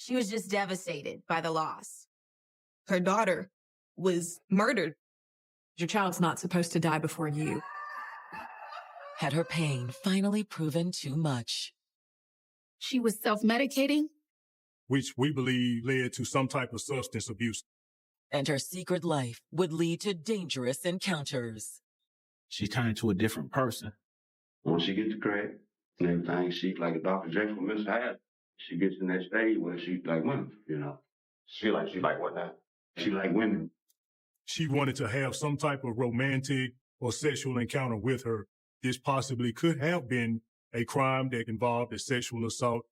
She was just devastated by the loss. Her daughter was murdered. Your child's not supposed to die before you. Had her pain finally proven too much? She was self-medicating, which we believe led to some type of substance abuse. And her secret life would lead to dangerous encounters. She turned into a different person. Once she gets the crack and everything, she like a Dr. Jekyll and Mr. Hyde. She gets in that stage where she like women, you know. She like what now? She like women. She wanted to have some type of romantic or sexual encounter with her. This possibly could have been a crime that involved a sexual assault.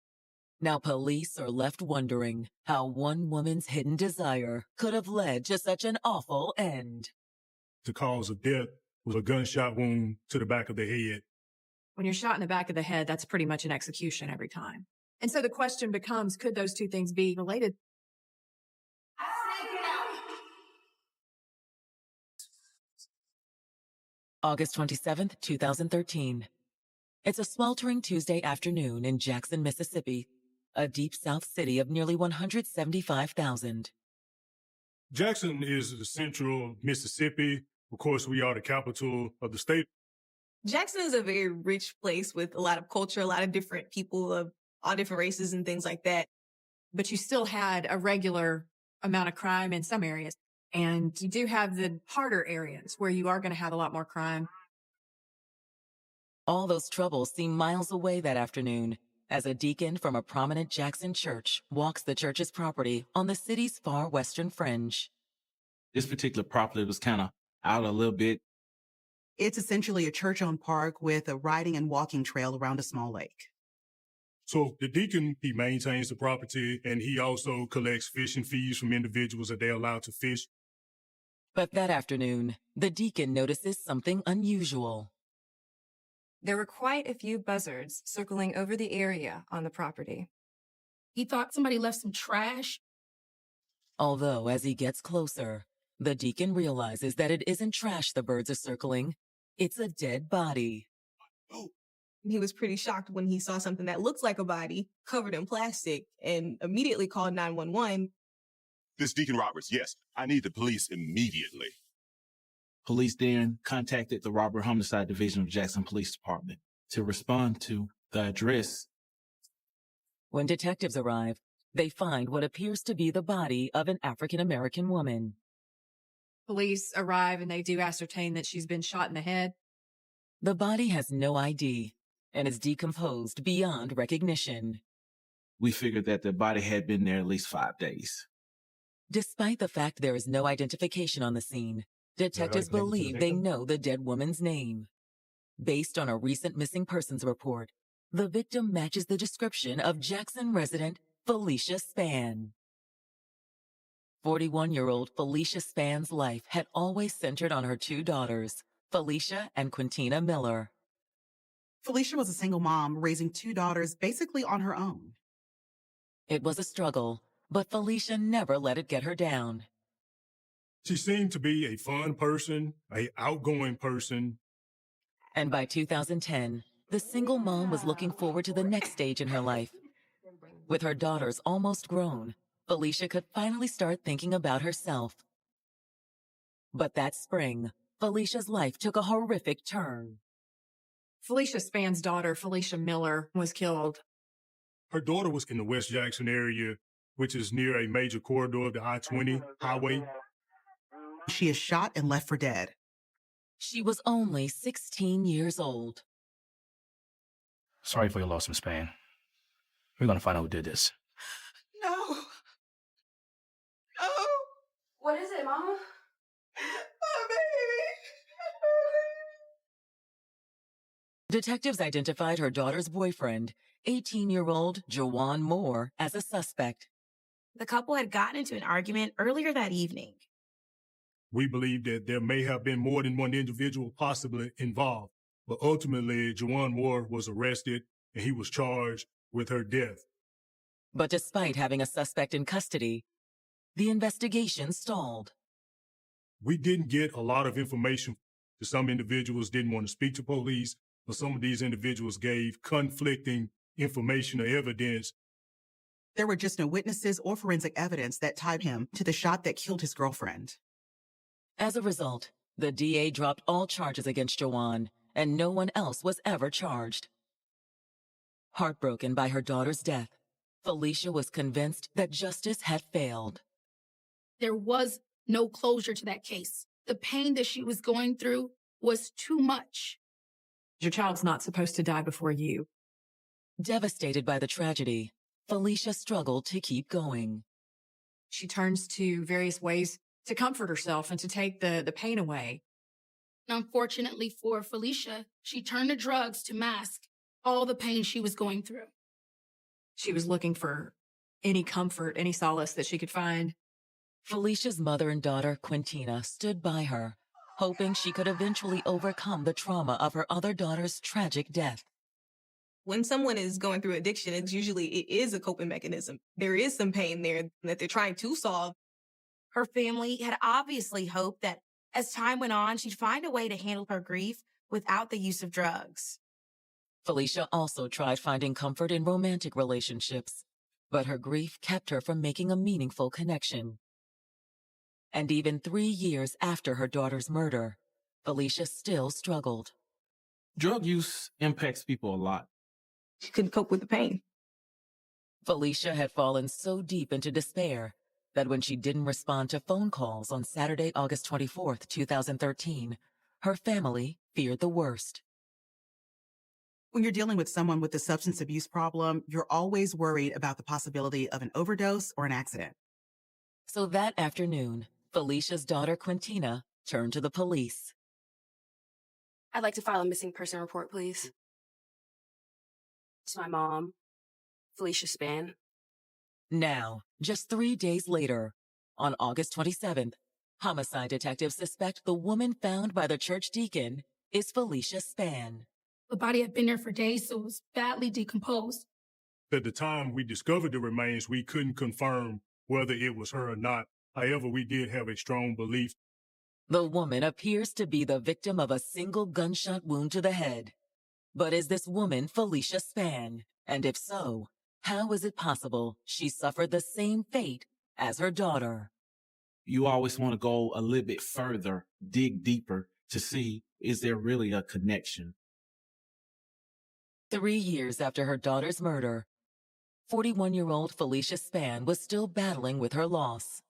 Now police are left wondering how one woman's hidden desire could have led to such an awful end. The cause of death was a gunshot wound to the back of the head. When you're shot in the back of the head, that's pretty much an execution every time. And so the question becomes, could those two things be related? August 27th, 2013. It's a sweltering Tuesday afternoon in Jackson, Mississippi, a deep south city of nearly 175,000. Jackson is the central Mississippi. Of course, we are the capital of the state. Jackson is a very rich place with a lot of culture, a lot of different people of all different races and things like that. But you still had a regular amount of crime in some areas. And you do have the harder areas where you are going to have a lot more crime. All those troubles seem miles away that afternoon as a deacon from a prominent Jackson church walks the church's property on the city's far western fringe. This particular property was kind of out a little bit. It's essentially a church-owned park with a riding and walking trail around a small lake. So the deacon, he maintains the property, and he also collects fishing fees from individuals that they're allowed to fish. But that afternoon, the deacon notices something unusual. There were quite a few buzzards circling over the area on the property. He thought somebody left some trash. Although, as he gets closer, the deacon realizes that it isn't trash the birds are circling. It's a dead body. Oh. He was pretty shocked when he saw something that looks like a body covered in plastic and immediately called 911. This Deacon Roberts, yes, I need the police immediately. Police then contacted the Robbery Homicide Division of Jackson Police Department to respond to the address. When detectives arrive, they find what appears to be the body of an African-American woman. Police arrive and they do ascertain that she's been shot in the head. The body has no ID and is decomposed beyond recognition. We figured that the body had been there at least 5 days. Despite the fact there is no identification on the scene, detectives believe they know the dead woman's name. Based on a recent missing persons report, the victim matches the description of Jackson resident Felicia Spann. 41-year-old Felicia Spann's life had always centered on her two daughters, Felicia and Quintina Miller. Felicia was a single mom raising two daughters basically on her own. It was a struggle, but Felicia never let it get her down. She seemed to be a fun person, an outgoing person. And by 2010, the single mom was looking forward to the next stage in her life. With her daughters almost grown, Felicia could finally start thinking about herself. But that spring, Felicia's life took a horrific turn. Felicia Spann's daughter, Felicia Miller, was killed. Her daughter was in the West Jackson area, which is near a major corridor of the I-20 highway. She is shot and left for dead. She was only 16 years old. Sorry for your loss, Miss Spann. We're going to find out who did this. No. No. What is it, Mama? My baby. Detectives identified her daughter's boyfriend, 18-year-old Jawan Moore, as a suspect. The couple had gotten into an argument earlier that evening. We believe that there may have been more than one individual possibly involved, but ultimately, Jawan Moore was arrested and he was charged with her death. But despite having a suspect in custody, the investigation stalled. We didn't get a lot of information. Some individuals didn't want to speak to police, but some of these individuals gave conflicting information or evidence. There were just no witnesses or forensic evidence that tied him to the shot that killed his girlfriend. As a result, the DA dropped all charges against Joanne, and no one else was ever charged. Heartbroken by her daughter's death, Felicia was convinced that justice had failed. There was no closure to that case. The pain that she was going through was too much. Your child's not supposed to die before you. Devastated by the tragedy, Felicia struggled to keep going. She turns to various ways to comfort herself and to take the pain away. Unfortunately for Felicia, she turned to drugs to mask all the pain she was going through. She was looking for any comfort, any solace that she could find. Felicia's mother and daughter, Quintina, stood by her, hoping she could eventually overcome the trauma of her other daughter's tragic death. When someone is going through addiction, it is a coping mechanism. There is some pain there that they're trying to solve. Her family had obviously hoped that as time went on, she'd find a way to handle her grief without the use of drugs. Felicia also tried finding comfort in romantic relationships, but her grief kept her from making a meaningful connection. And even 3 years after her daughter's murder, Felicia still struggled. Drug use impacts people a lot. She couldn't cope with the pain. Felicia had fallen so deep into despair that when she didn't respond to phone calls on Saturday, August 24th, 2013, her family feared the worst. When you're dealing with someone with a substance abuse problem, you're always worried about the possibility of an overdose or an accident. So that afternoon, Felicia's daughter, Quintina, turned to the police. I'd like to file a missing person report, please. It's my mom, Felicia Spann. Now, just 3 days later, on August 27th, homicide detectives suspect the woman found by the church deacon is Felicia Spann. The body had been there for days, so it was badly decomposed. At the time we discovered the remains, we couldn't confirm whether it was her or not. However, we did have a strong belief. The woman appears to be the victim of a single gunshot wound to the head. But is this woman Felicia Spann? And if so, how is it possible she suffered the same fate as her daughter? You always want to go a little bit further, dig deeper to see, is there really a connection? 3 years after her daughter's murder, 41-year-old Felicia Spann was still battling with her loss.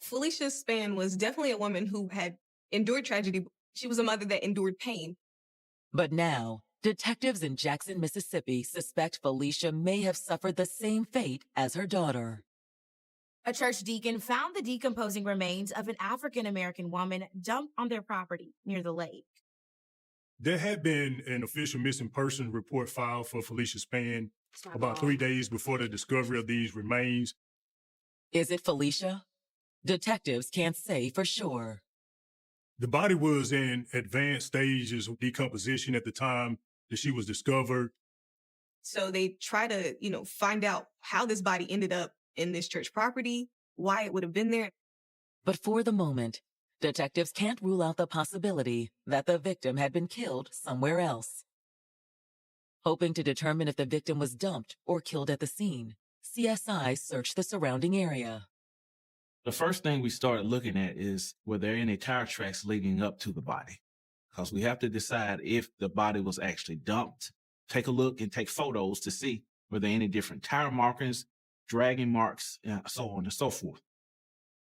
Felicia Spann was definitely a woman who had endured tragedy. She was a mother that endured pain. But now, detectives in Jackson, Mississippi suspect Felicia may have suffered the same fate as her daughter. A church deacon found the decomposing remains of an African-American woman dumped on their property near the lake. There had been an official missing person report filed for Felicia Spann about 3 days before the discovery of these remains. Is it Felicia? Detectives can't say for sure. The body was in advanced stages of decomposition at the time that she was discovered. So they try to, find out how this body ended up in this church property, why it would have been there. But for the moment, detectives can't rule out the possibility that the victim had been killed somewhere else. Hoping to determine if the victim was dumped or killed at the scene, CSI searched the surrounding area. The first thing we started looking at is, were there any tire tracks leading up to the body? Because we have to decide if the body was actually dumped. Take a look and take photos to see were there any different tire markings, dragging marks, and so on and so forth.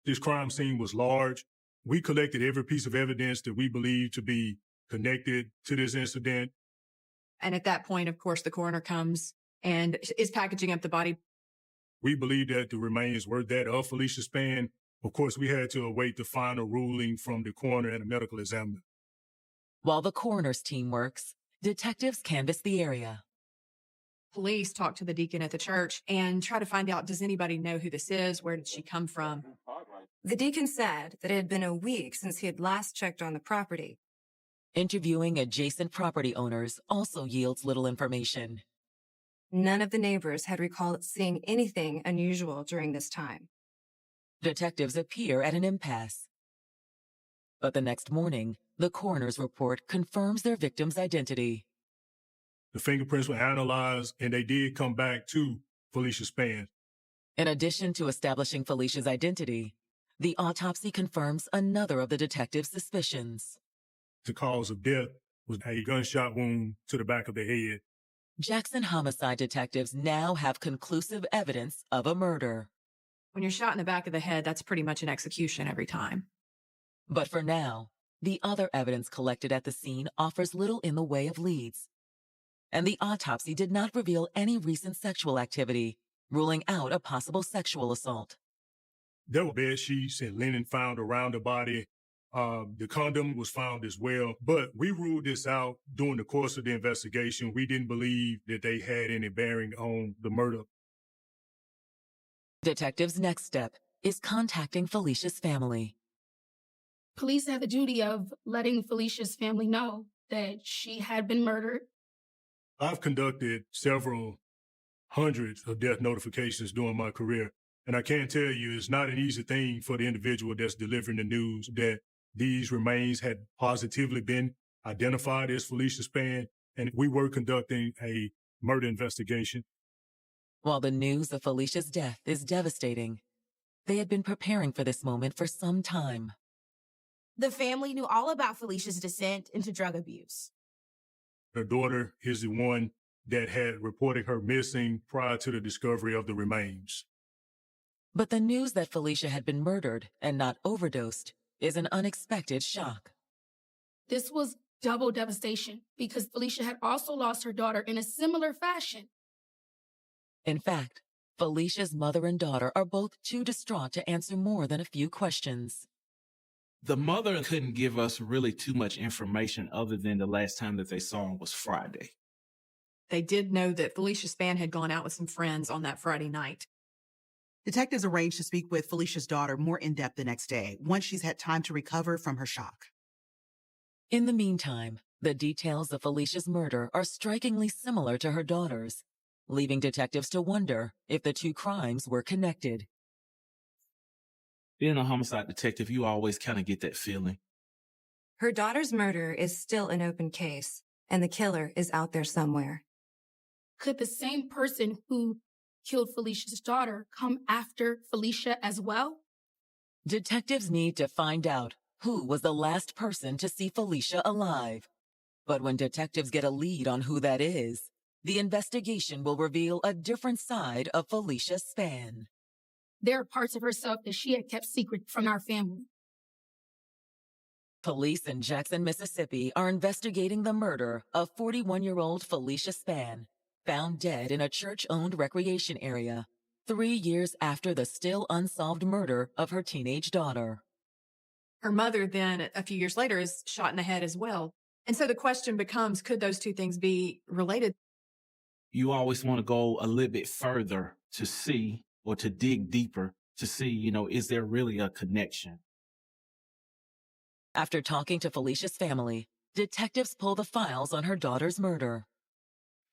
This crime scene was large. We collected every piece of evidence that we believed to be connected to this incident. And at that point, of course, the coroner comes and is packaging up the body. We believe that the remains were that of Felicia Spann. Of course, we had to await the final ruling from the coroner and the medical examiner. While the coroner's team works, detectives canvass the area. Police talk to the deacon at the church and try to find out, does anybody know who this is? Where did she come from? The deacon said that it had been a week since he had last checked on the property. Interviewing adjacent property owners also yields little information. None of the neighbors had recalled seeing anything unusual during this time. Detectives appear at an impasse. But the next morning, the coroner's report confirms their victim's identity. The fingerprints were analyzed, and they did come back to Felicia Spann. In addition to establishing Felicia's identity, the autopsy confirms another of the detective's suspicions. The cause of death was a gunshot wound to the back of the head. Jackson homicide detectives now have conclusive evidence of a murder. When you're shot in the back of the head, that's pretty much an execution every time. But for now, the other evidence collected at the scene offers little in the way of leads. And the autopsy did not reveal any recent sexual activity, ruling out a possible sexual assault. There were bed sheets and linen found around the body. The condom was found as well, but we ruled this out during the course of the investigation. We didn't believe that they had any bearing on the murder. Detectives' next step is contacting Felicia's family. Police have the duty of letting Felicia's family know that she had been murdered. I've conducted several hundreds of death notifications during my career, and I can tell you it's not an easy thing for the individual that's delivering the news that these remains had positively been identified as Felicia Spann, and we were conducting a murder investigation. While the news of Felicia's death is devastating, they had been preparing for this moment for some time. The family knew all about Felicia's descent into drug abuse. Her daughter is the one that had reported her missing prior to the discovery of the remains. But the news that Felicia had been murdered and not overdosed is an unexpected shock. This was double devastation because Felicia had also lost her daughter in a similar fashion. In fact, Felicia's mother and daughter are both too distraught to answer more than a few questions. The mother couldn't give us really too much information other than the last time that they saw him was Friday. They did know that Felicia Spann had gone out with some friends on that Friday night. Detectives arranged to speak with Felicia's daughter more in-depth the next day, once she's had time to recover from her shock. In the meantime, the details of Felicia's murder are strikingly similar to her daughter's, leaving detectives to wonder if the two crimes were connected. Being a homicide detective, you always kind of get that feeling. Her daughter's murder is still an open case, and the killer is out there somewhere. Could the same person who killed Felicia's daughter come after Felicia as well? Detectives need to find out who was the last person to see Felicia alive. But when detectives get a lead on who that is, the investigation will reveal a different side of Felicia Spann. There are parts of herself that she had kept secret from our family. Police in Jackson, Mississippi are investigating the murder of 41-year-old Felicia Spann, found dead in a church-owned recreation area 3 years after the still unsolved murder of her teenage daughter. Her mother then, a few years later, is shot in the head as well. And so the question becomes, could those two things be related? You always want to go a little bit further to see or to dig deeper to see, is there really a connection? After talking to Felicia's family, detectives pull the files on her daughter's murder.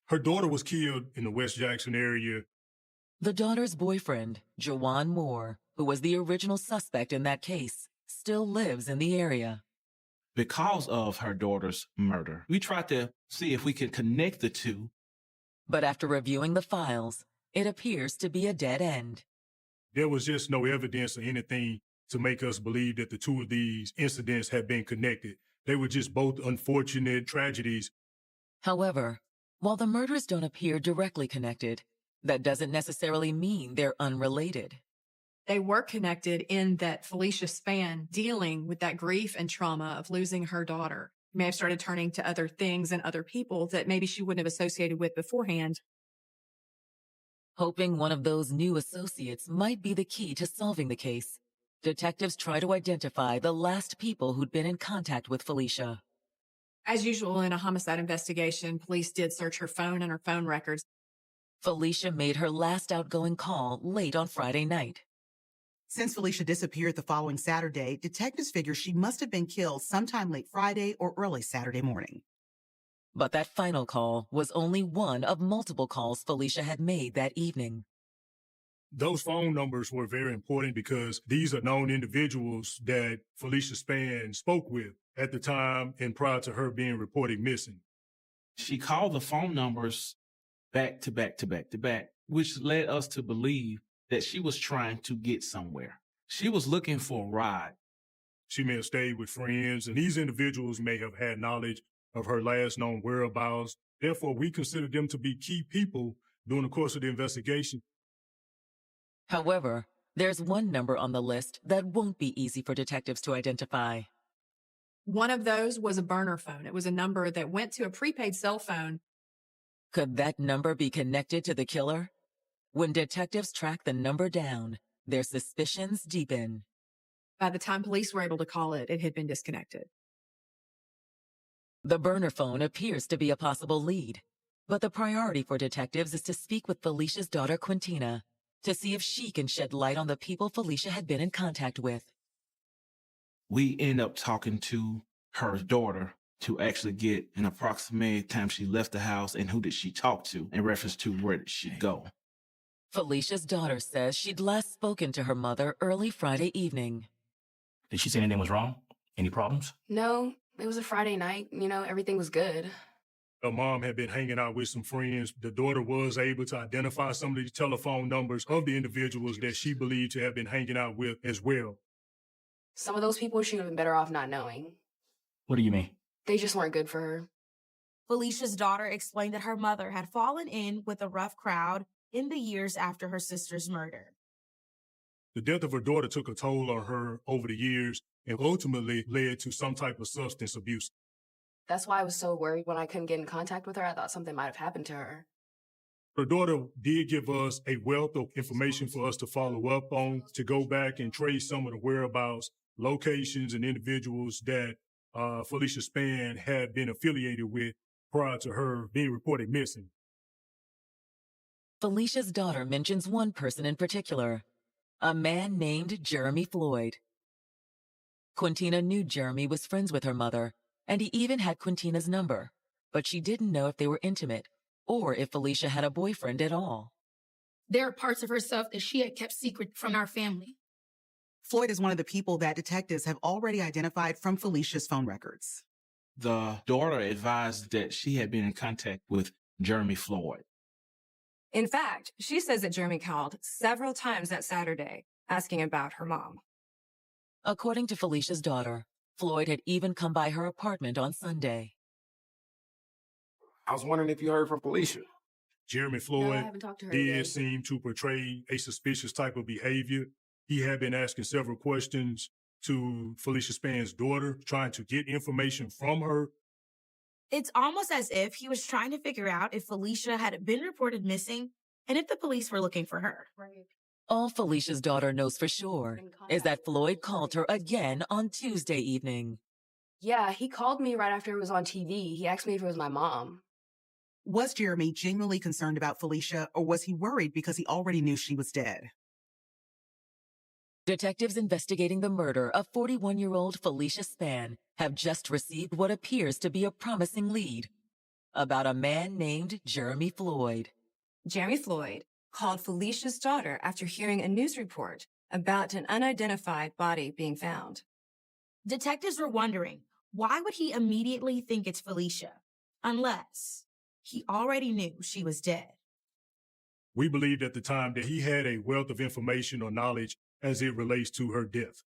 Her daughter was killed in the West Jackson area. The daughter's boyfriend, Juwan Moore, who was the original suspect in that case, still lives in the area. Because of her daughter's murder, we tried to see if we could connect the two. But after reviewing the files, it appears to be a dead end. There was just no evidence or anything to make us believe that the two of these incidents had been connected. They were just both unfortunate tragedies. However, while the murders don't appear directly connected, that doesn't necessarily mean they're unrelated. They were connected in that Felicia Spann, dealing with that grief and trauma of losing her daughter, may have started turning to other things and other people that maybe she wouldn't have associated with beforehand. Hoping one of those new associates might be the key to solving the case, detectives try to identify the last people who'd been in contact with Felicia. As usual in a homicide investigation, police did search her phone and her phone records. Felicia made her last outgoing call late on Friday night. Since Felicia disappeared the following Saturday, detectives figure she must have been killed sometime late Friday or early Saturday morning. But that final call was only one of multiple calls Felicia had made that evening. Those phone numbers were very important because these are known individuals that Felicia Spann spoke with at the time and prior to her being reported missing. She called the phone numbers back to back to back to back, which led us to believe that she was trying to get somewhere. She was looking for a ride. She may have stayed with friends, and these individuals may have had knowledge of her last known whereabouts. Therefore, we consider them to be key people during the course of the investigation. However, there's one number on the list that won't be easy for detectives to identify. One of those was a burner phone. It was a number that went to a prepaid cell phone. Could that number be connected to the killer? When detectives track the number down, their suspicions deepen. By the time police were able to call it, it had been disconnected. The burner phone appears to be a possible lead, but the priority for detectives is to speak with Felicia's daughter, Quintina, to see if she can shed light on the people Felicia had been in contact with. We end up talking to her daughter to actually get an approximate time she left the house and who did she talk to in reference to where did she go. Felicia's daughter says she'd last spoken to her mother early Friday evening. Did she say anything was wrong? Any problems? No, it was a Friday night. Everything was good. Her mom had been hanging out with some friends. The daughter was able to identify some of the telephone numbers of the individuals that she believed to have been hanging out with as well. Some of those people she would have been better off not knowing. What do you mean? They just weren't good for her. Felicia's daughter explained that her mother had fallen in with a rough crowd in the years after her sister's murder. The death of her daughter took a toll on her over the years and ultimately led to some type of substance abuse. That's why I was so worried when I couldn't get in contact with her. I thought something might have happened to her. Her daughter did give us a wealth of information for us to follow up on, to go back and trace some of the whereabouts, locations, and individuals that Felicia Spann had been affiliated with prior to her being reported missing. Felicia's daughter mentions one person in particular, a man named Jeremy Floyd. Quintina knew Jeremy was friends with her mother, and he even had Quintina's number, but she didn't know if they were intimate or if Felicia had a boyfriend at all. There are parts of herself that she had kept secret from our family. Floyd is one of the people that detectives have already identified from Felicia's phone records. The daughter advised that she had been in contact with Jeremy Floyd. In fact, she says that Jeremy called several times that Saturday, asking about her mom. According to Felicia's daughter, Floyd had even come by her apartment on Sunday. I was wondering if you heard from Felicia. Jeremy No, I Floyd haven't talked to her did yet. seem to portray a suspicious type of behavior. He had been asking several questions to Felicia Spann's daughter, trying to get information from her. It's almost as if he was trying to figure out if Felicia had been reported missing and if the police were looking for her. All Felicia's daughter knows for sure is that Floyd called her again on Tuesday evening. Yeah, he called me right after it was on TV. He asked me if it was my mom. Was Jeremy genuinely concerned about Felicia, or was he worried because he already knew she was dead? Detectives investigating the murder of 41-year-old Felicia Spann have just received what appears to be a promising lead about a man named Jeremy Floyd. Jeremy Floyd called Felicia's daughter after hearing a news report about an unidentified body being found. Detectives were wondering, why would he immediately think it's Felicia, unless he already knew she was dead? We believed at the time that he had a wealth of information or knowledge as it relates to her death.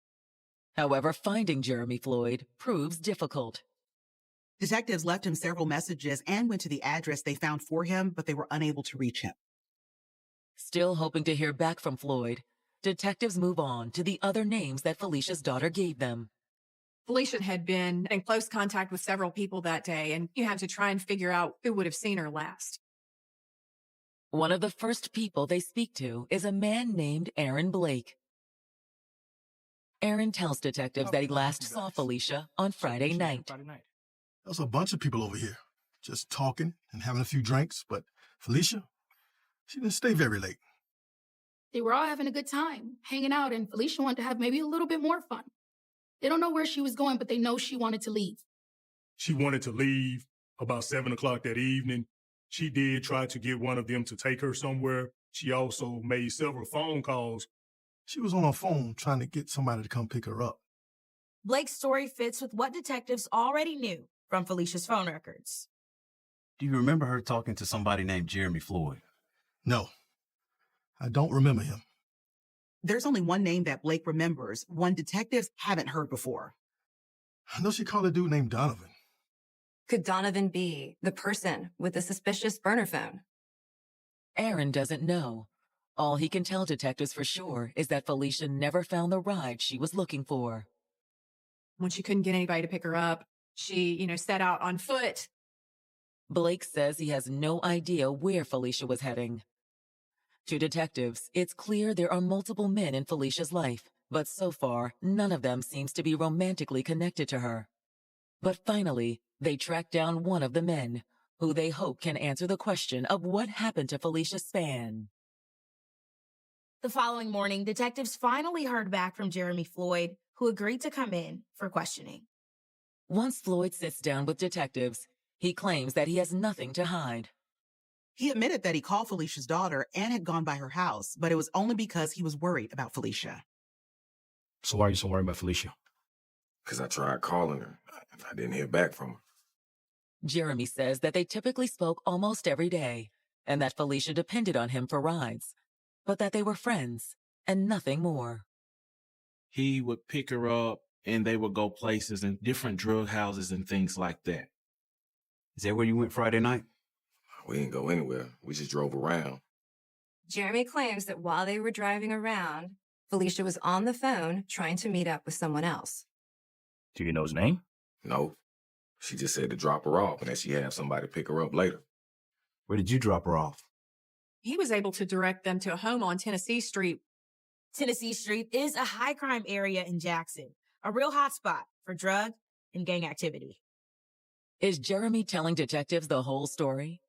However, finding Jeremy Floyd proves difficult. Detectives left him several messages and went to the address they found for him, but they were unable to reach him. Still hoping to hear back from Floyd, detectives move on to the other names that Felicia's daughter gave them. Felicia had been in close contact with several people that day, and you have to try and figure out who would have seen her last. One of the first people they speak to is a man named Aaron Blake. Aaron tells detectives that he last saw Felicia on Friday night. There was a bunch of people over here, just talking and having a few drinks, but Felicia, she didn't stay very late. They were all having a good time, hanging out, and Felicia wanted to have maybe a little bit more fun. They don't know where she was going, but they know she wanted to leave. She wanted to leave about 7 o'clock that evening. She did try to get one of them to take her somewhere. She also made several phone calls. She was on her phone trying to get somebody to come pick her up. Blake's story fits with what detectives already knew from Felicia's phone records. Do you remember her talking to somebody named Jeremy Floyd? No, I don't remember him. There's only one name that Blake remembers, one detectives haven't heard before. I know she called a dude named Donovan. Could Donovan be the person with the suspicious burner phone? Aaron doesn't know. All he can tell detectives for sure is that Felicia never found the ride she was looking for. When she couldn't get anybody to pick her up, she, set out on foot. Blake says he has no idea where Felicia was heading. To detectives, it's clear there are multiple men in Felicia's life, but so far, none of them seems to be romantically connected to her. But finally, they track down one of the men, who they hope can answer the question of what happened to Felicia Spann. The following morning, detectives finally heard back from Jeremy Floyd, who agreed to come in for questioning. Once Floyd sits down with detectives, he claims that he has nothing to hide. He admitted that he called Felicia's daughter and had gone by her house, but it was only because he was worried about Felicia. So why are you so worried about Felicia? Because I tried calling her. I didn't hear back from her. Jeremy says that they typically spoke almost every day, and that Felicia depended on him for rides, but that they were friends and nothing more. He would pick her up and they would go places and different drug houses and things like that. Is that where you went Friday night? We didn't go anywhere. We just drove around. Jeremy claims that while they were driving around, Felicia was on the phone trying to meet up with someone else. Do you know his name? No. She just said to drop her off and that she'd have somebody pick her up later. Where did you drop her off? He was able to direct them to a home on Tennessee Street. Tennessee Street is a high crime area in Jackson, a real hotspot for drug and gang activity. Is Jeremy telling detectives the whole story?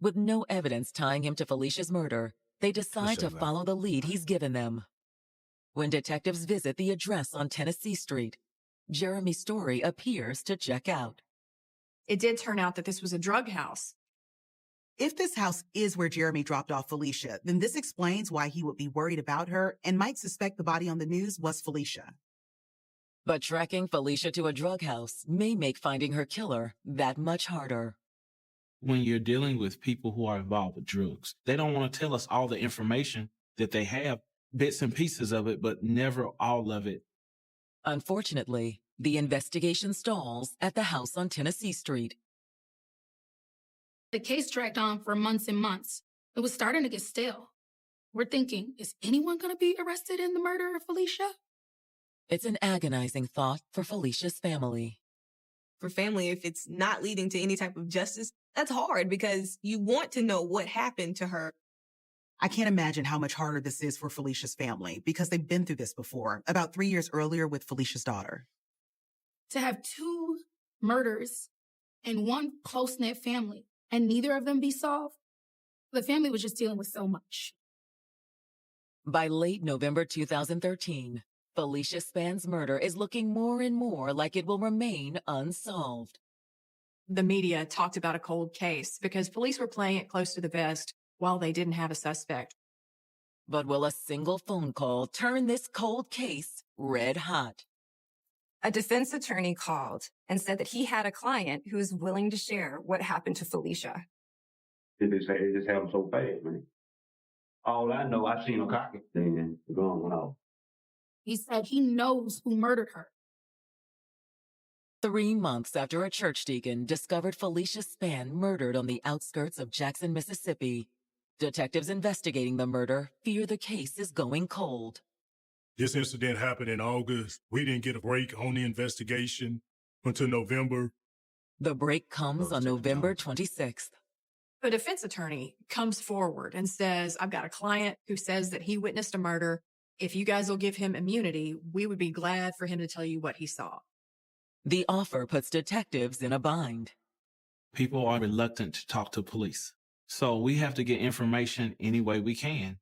With no evidence tying him to Felicia's murder, they decide to follow the lead he's given them. When detectives visit the address on Tennessee Street, Jeremy's story appears to check out. It did turn out that this was a drug house. If this house is where Jeremy dropped off Felicia, then this explains why he would be worried about her and might suspect the body on the news was Felicia. But tracking Felicia to a drug house may make finding her killer that much harder. When you're dealing with people who are involved with drugs, they don't want to tell us all the information that they have, bits and pieces of it, but never all of it. Unfortunately, the investigation stalls at the house on Tennessee Street. The case dragged on for months and months. It was starting to get stale. We're thinking, is anyone going to be arrested in the murder of Felicia? It's an agonizing thought for Felicia's family. For family, if it's not leading to any type of justice, that's hard because you want to know what happened to her. I can't imagine how much harder this is for Felicia's family because they've been through this before, about 3 years earlier with Felicia's daughter. To have two murders in one close-knit family and neither of them be solved, the family was just dealing with so much. By late November 2013, Felicia Spann's murder is looking more and more like it will remain unsolved. The media talked about a cold case because police were playing it close to the vest while they didn't have a suspect. But will a single phone call turn this cold case red hot? A defense attorney called and said that he had a client who was willing to share what happened to Felicia. It just happened so fast, man. All I know, I seen a cocky thing and the gun went off. He said he knows who murdered her. 3 months after a church deacon discovered Felicia Spann murdered on the outskirts of Jackson, Mississippi, detectives investigating the murder fear the case is going cold. This incident happened in August. We didn't get a break on the investigation until November. The break comes on November 26th. The defense attorney comes forward and says, I've got a client who says that he witnessed a murder. If you guys will give him immunity, we would be glad for him to tell you what he saw. The offer puts detectives in a bind. People are reluctant to talk to police, so we have to get information any way we can.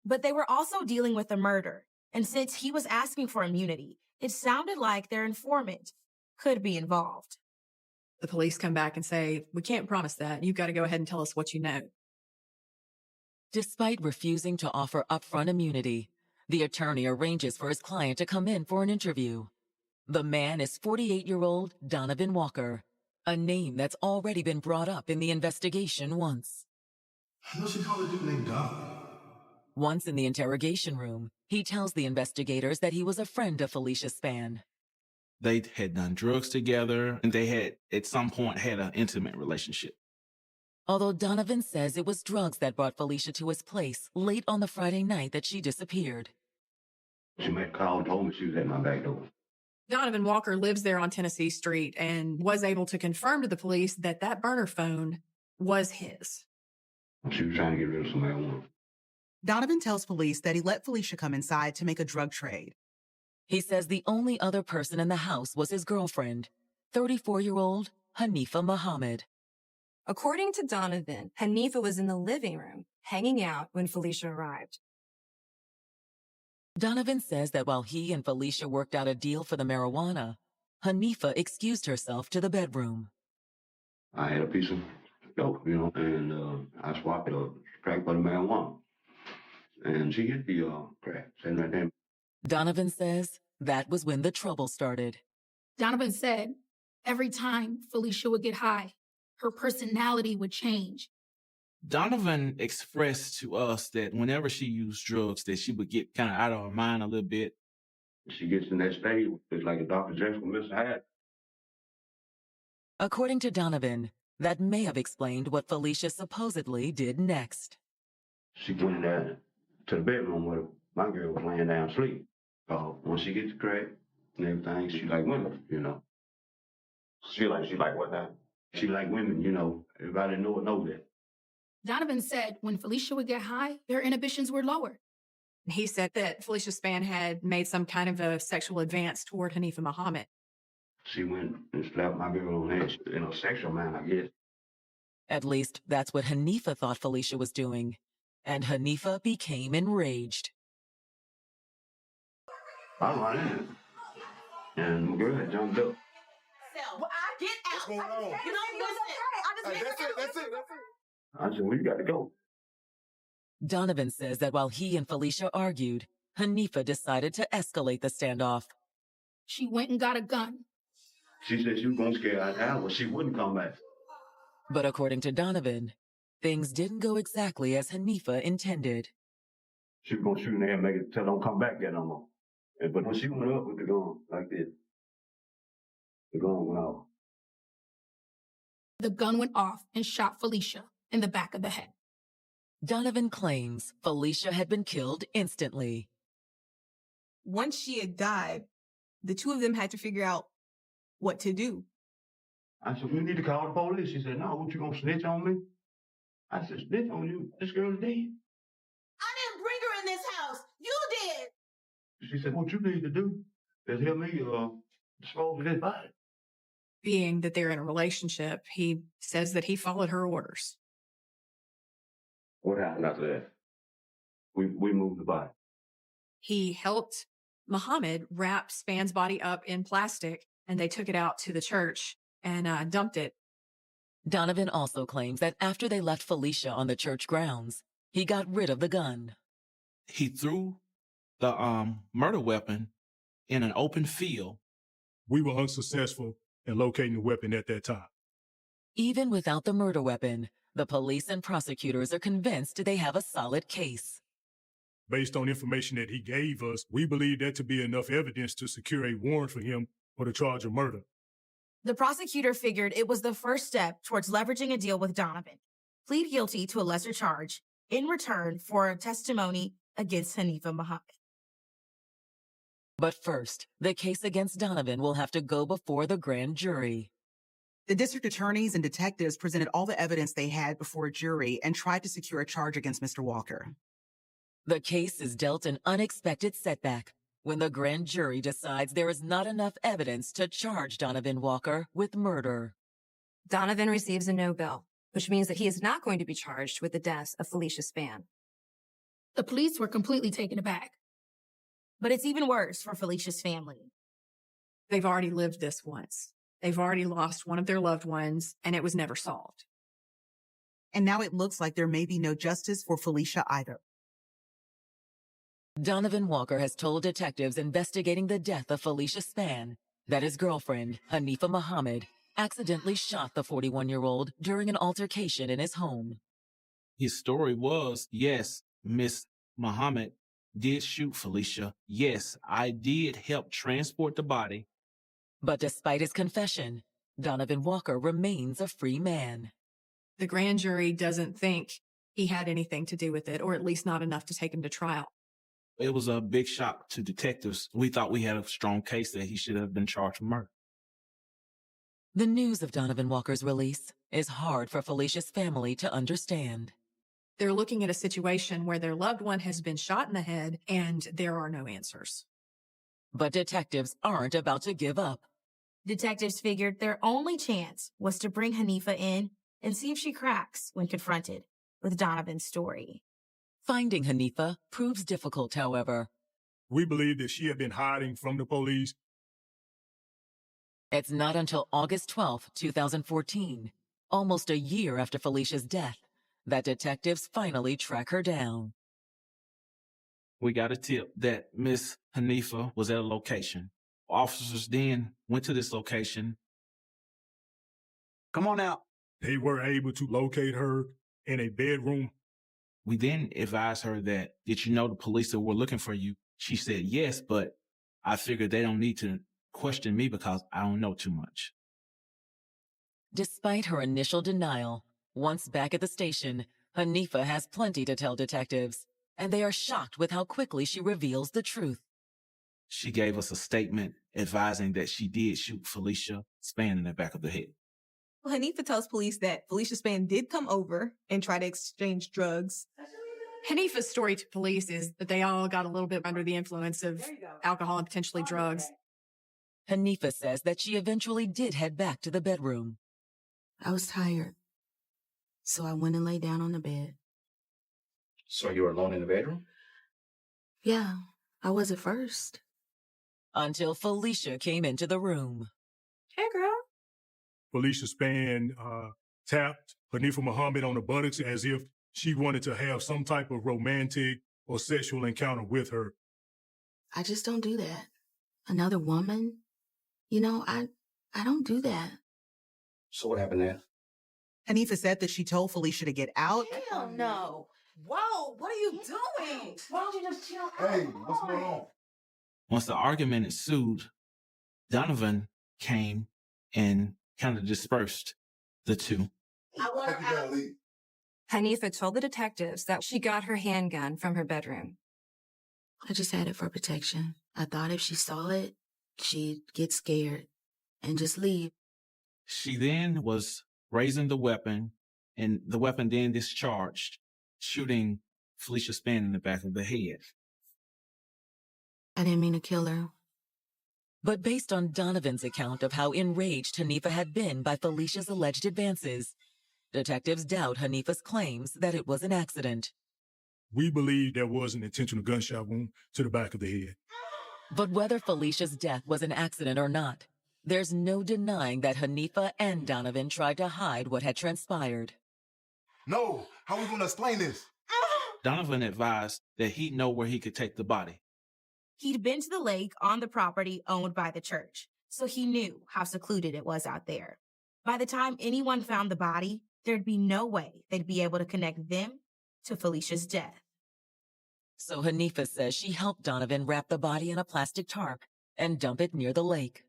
But they were also dealing with a murder, and since he was asking for immunity, it sounded like their informant could be involved. The police come back and say, we can't promise that. You've got to go ahead and tell us what you know. Despite refusing to offer upfront immunity, the attorney arranges for his client to come in for an interview. The man is 48-year-old Donovan Walker, a name that's already been brought up in the investigation once. I know she called a dude named Donovan. Once in the interrogation room, he tells the investigators that he was a friend of Felicia Spann. They had done drugs together, and they had, at some point, had an intimate relationship. Although Donovan says it was drugs that brought Felicia to his place late on the Friday night that she disappeared. She made a call and told me she was at my back door. Donovan Walker lives there on Tennessee Street and was able to confirm to the police that that burner phone was his. She was trying to get rid of some marijuana. Donovan tells police that he let Felicia come inside to make a drug trade. He says the only other person in the house was his girlfriend, 34-year-old Hanifa Muhammad. According to Donovan, Hanifa was in the living room, hanging out when Felicia arrived. Donovan says that while he and Felicia worked out a deal for the marijuana, Hanifa excused herself to the bedroom. I had a piece of dope, and I swapped the crack for the marijuana. And she hit the crack, sitting right there. Donovan says that was when the trouble started. Donovan said every time Felicia would get high, her personality would change. Donovan expressed to us that whenever she used drugs, that she would get kind of out of her mind a little bit. She gets in that stage, it's like a Dr. Jekyll and Mr. Hyde. According to Donovan, that may have explained what Felicia supposedly did next. She went in there to the bedroom where my girl was laying down asleep. Once she gets the crack and everything, she like women, She like what now? She like women, Everybody know that. Donovan said when Felicia would get high, their inhibitions were lower. He said that Felicia Spann had made some kind of a sexual advance toward Hanifa Muhammad. She went and slapped my girl on the head in a sexual manner, I guess. At least that's what Hanifa thought Felicia was doing. And Hanifa became enraged. I run in, and my girl had jumped up. Well, I get out. What's going on? That's it. I said, well, you got to go. Donovan says that while he and Felicia argued, Hanifa decided to escalate the standoff. She went and got a gun. She said she was going to scare her out, but she wouldn't come back. But according to Donovan, things didn't go exactly as Hanifa intended. She was going to shoot in the air and make it tell don't come back yet no more. But when she went up with the gun like this, the gun went off. The gun went off and shot Felicia in the back of the head. Donovan claims Felicia had been killed instantly. Once she had died, the two of them had to figure out what to do. I said, we need to call the police. She said, no, what, you going to snitch on me? I said, snitch on you? This girl's dead. I didn't bring her in this house. You did. She said, what you need to do is help me dispose of this body. Being that they're in a relationship, he says that he followed her orders. What happened after that? We moved the body. He helped Muhammad wrap Spann's body up in plastic, and they took it out to the church and dumped it. Donovan also claims that after they left Felicia on the church grounds, he got rid of the gun. He threw the murder weapon in an open field. We were unsuccessful in locating the weapon at that time. Even without the murder weapon, the police and prosecutors are convinced they have a solid case. Based on information that he gave us, we believe that to be enough evidence to secure a warrant for him for the charge of murder. The prosecutor figured it was the first step towards leveraging a deal with Donovan. Plead guilty to a lesser charge in return for a testimony against Hanifa Muhammad. But first, the case against Donovan will have to go before the grand jury. The district attorneys and detectives presented all the evidence they had before a jury and tried to secure a charge against Mr. Walker. The case is dealt an unexpected setback when the grand jury decides there is not enough evidence to charge Donovan Walker with murder. Donovan receives a no bill, which means that he is not going to be charged with the deaths of Felicia Spann. The police were completely taken aback. But it's even worse for Felicia's family. They've already lived this once. They've already lost one of their loved ones, and it was never solved. And now it looks like there may be no justice for Felicia either. Donovan Walker has told detectives investigating the death of Felicia Spann that his girlfriend, Hanifa Muhammad, accidentally shot the 41-year-old during an altercation in his home. His story was, yes, Miss Muhammad did shoot Felicia. Yes, I did help transport the body. But despite his confession, Donovan Walker remains a free man. The grand jury doesn't think he had anything to do with it, or at least not enough to take him to trial. It was a big shock to detectives. We thought we had a strong case that he should have been charged with murder. The news of Donovan Walker's release is hard for Felicia's family to understand. They're looking at a situation where their loved one has been shot in the head and there are no answers. But detectives aren't about to give up. Detectives figured their only chance was to bring Hanifa in and see if she cracks when confronted with Donovan's story. Finding Hanifa proves difficult, however. We believe that she had been hiding from the police. It's not until August 12, 2014, almost a year after Felicia's death, that detectives finally track her down. We got a tip that Miss Hanifa was at a location. Officers then went to this location. Come on out. They were able to locate her in a bedroom. We then advised her that, did you know the police that were looking for you? She said yes, but I figured they don't need to question me because I don't know too much. Despite her initial denial, once back at the station, Hanifa has plenty to tell detectives, and they are shocked with how quickly she reveals the truth. She gave us a statement advising that she did shoot Felicia Spann in the back of the head. Well, Hanifa tells police that Felicia Spann did come over and try to exchange drugs. Hanifa's story to police is that they all got a little bit under the influence of alcohol and potentially drugs. Hanifa says that she eventually did head back to the bedroom. I was tired, so I went and lay down on the bed. So you were alone in the bedroom? Yeah, I was at first. Until Felicia came into the room. Hey, girl. Felicia Spann tapped Hanifa Muhammad on the buttocks as if she wanted to have some type of romantic or sexual encounter with her. I just don't do that. Another woman? You know, I don't do that. So what happened there? Hanifa said that she told Felicia to get out. Hell no. Whoa, what are you doing? Why don't you just chill out? Hey, what's going on? Once the argument ensued, Donovan came and kind of dispersed the two. I want her out. Hanifa told the detectives that she got her handgun from her bedroom. I just had it for protection. I thought if she saw it, she'd get scared and just leave. She then was raising the weapon, and the weapon then discharged, shooting Felicia Spann in the back of the head. I didn't mean to kill her. But based on Donovan's account of how enraged Hanifa had been by Felicia's alleged advances, detectives doubt Hanifa's claims that it was an accident. We believe there was an intentional gunshot wound to the back of the head. But whether Felicia's death was an accident or not, there's no denying that Hanifa and Donovan tried to hide what had transpired. No, how are we going to explain this? Donovan advised that he'd know where he could take the body. He'd been to the lake on the property owned by the church, so he knew how secluded it was out there. By the time anyone found the body, there'd be no way they'd be able to connect them to Felicia's death. So Hanifa says she helped Donovan wrap the body in a plastic tarp and dump it near the lake.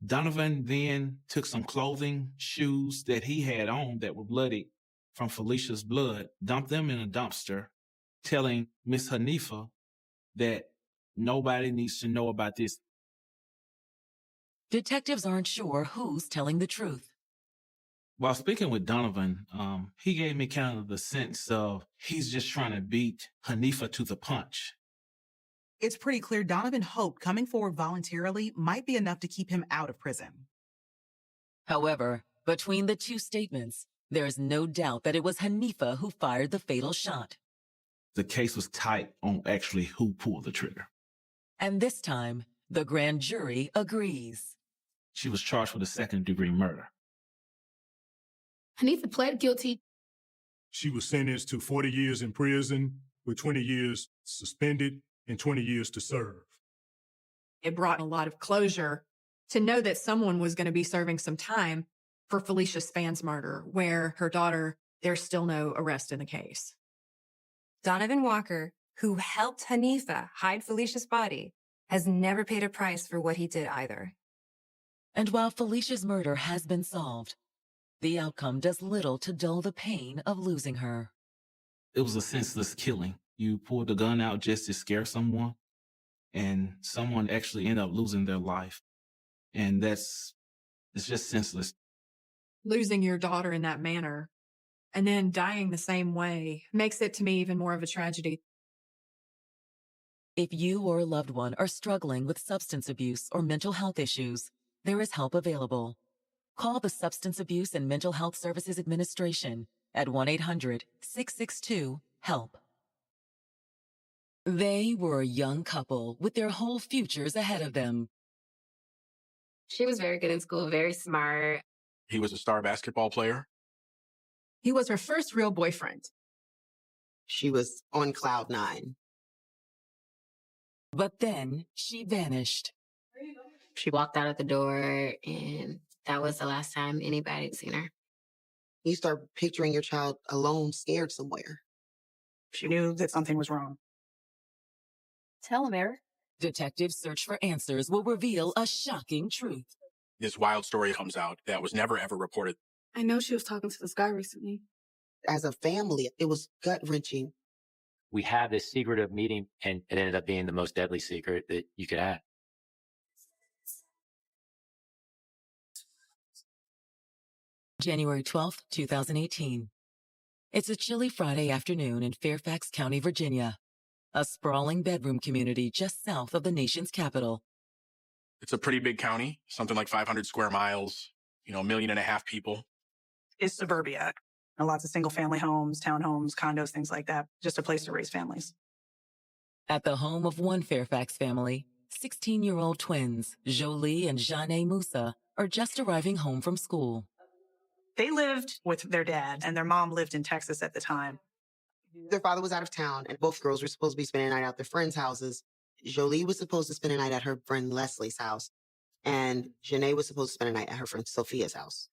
Donovan then took some clothing, shoes that he had on that were bloody from Felicia's blood, dumped them in a dumpster, telling Miss Hanifa that nobody needs to know about this. Detectives aren't sure who's telling the truth. While speaking with Donovan, he gave me kind of the sense of he's just trying to beat Hanifa to the punch. It's pretty clear Donovan hoped coming forward voluntarily might be enough to keep him out of prison. However, between the two statements, there's no doubt that it was Hanifa who fired the fatal shot. The case was tight on actually who pulled the trigger. And this time, the grand jury agrees. She was charged with a second-degree murder. Hanifa pled guilty. She was sentenced to 40 years in prison with 20 years suspended and 20 years to serve. It brought a lot of closure to know that someone was going to be serving some time for Felicia Spann's murder, where her daughter, there's still no arrest in the case. Donovan Walker, who helped Hanifa hide Felicia's body, has never paid a price for what he did either. And while Felicia's murder has been solved, the outcome does little to dull the pain of losing her. It was a senseless killing. You pulled the gun out just to scare someone, and someone actually ended up losing their life. And it's just senseless. Losing your daughter in that manner and then dying the same way makes it to me even more of a tragedy. If you or a loved one are struggling with substance abuse or mental health issues, there is help available. Call the Substance Abuse and Mental Health Services Administration at 1-800-662-HELP. They were a young couple with their whole futures ahead of them. She was very good in school, very smart. He was a star basketball player. He was her first real boyfriend. She was on cloud 9. But then she vanished. She walked out of the door, and that was the last time anybody had seen her. You start picturing your child alone, scared somewhere. She knew that something was wrong. Tell him, Eric. Detectives' search for answers will reveal a shocking truth. This wild story comes out that was never ever reported. I know she was talking to this guy recently. As a family, it was gut-wrenching. We had this secretive meeting, and it ended up being the most deadly secret that you could have. January 12th, 2018. It's a chilly Friday afternoon in Fairfax County, Virginia, a sprawling bedroom community just south of the nation's capital. It's a pretty big county, something like 500 square miles, 1.5 million people. It's suburbia. Lots of single-family homes, townhomes, condos, things like that. Just a place to raise families. At the home of one Fairfax family, 16-year-old twins, Jolie and Jeanne Moussa, are just arriving home from school. They lived with their dad, and their mom lived in Texas at the time. Their father was out of town, and both girls were supposed to be spending the night at their friends' houses. Jolie was supposed to spend a night at her friend Leslie's house, and Jeanne was supposed to spend a night at her friend Sophia's house.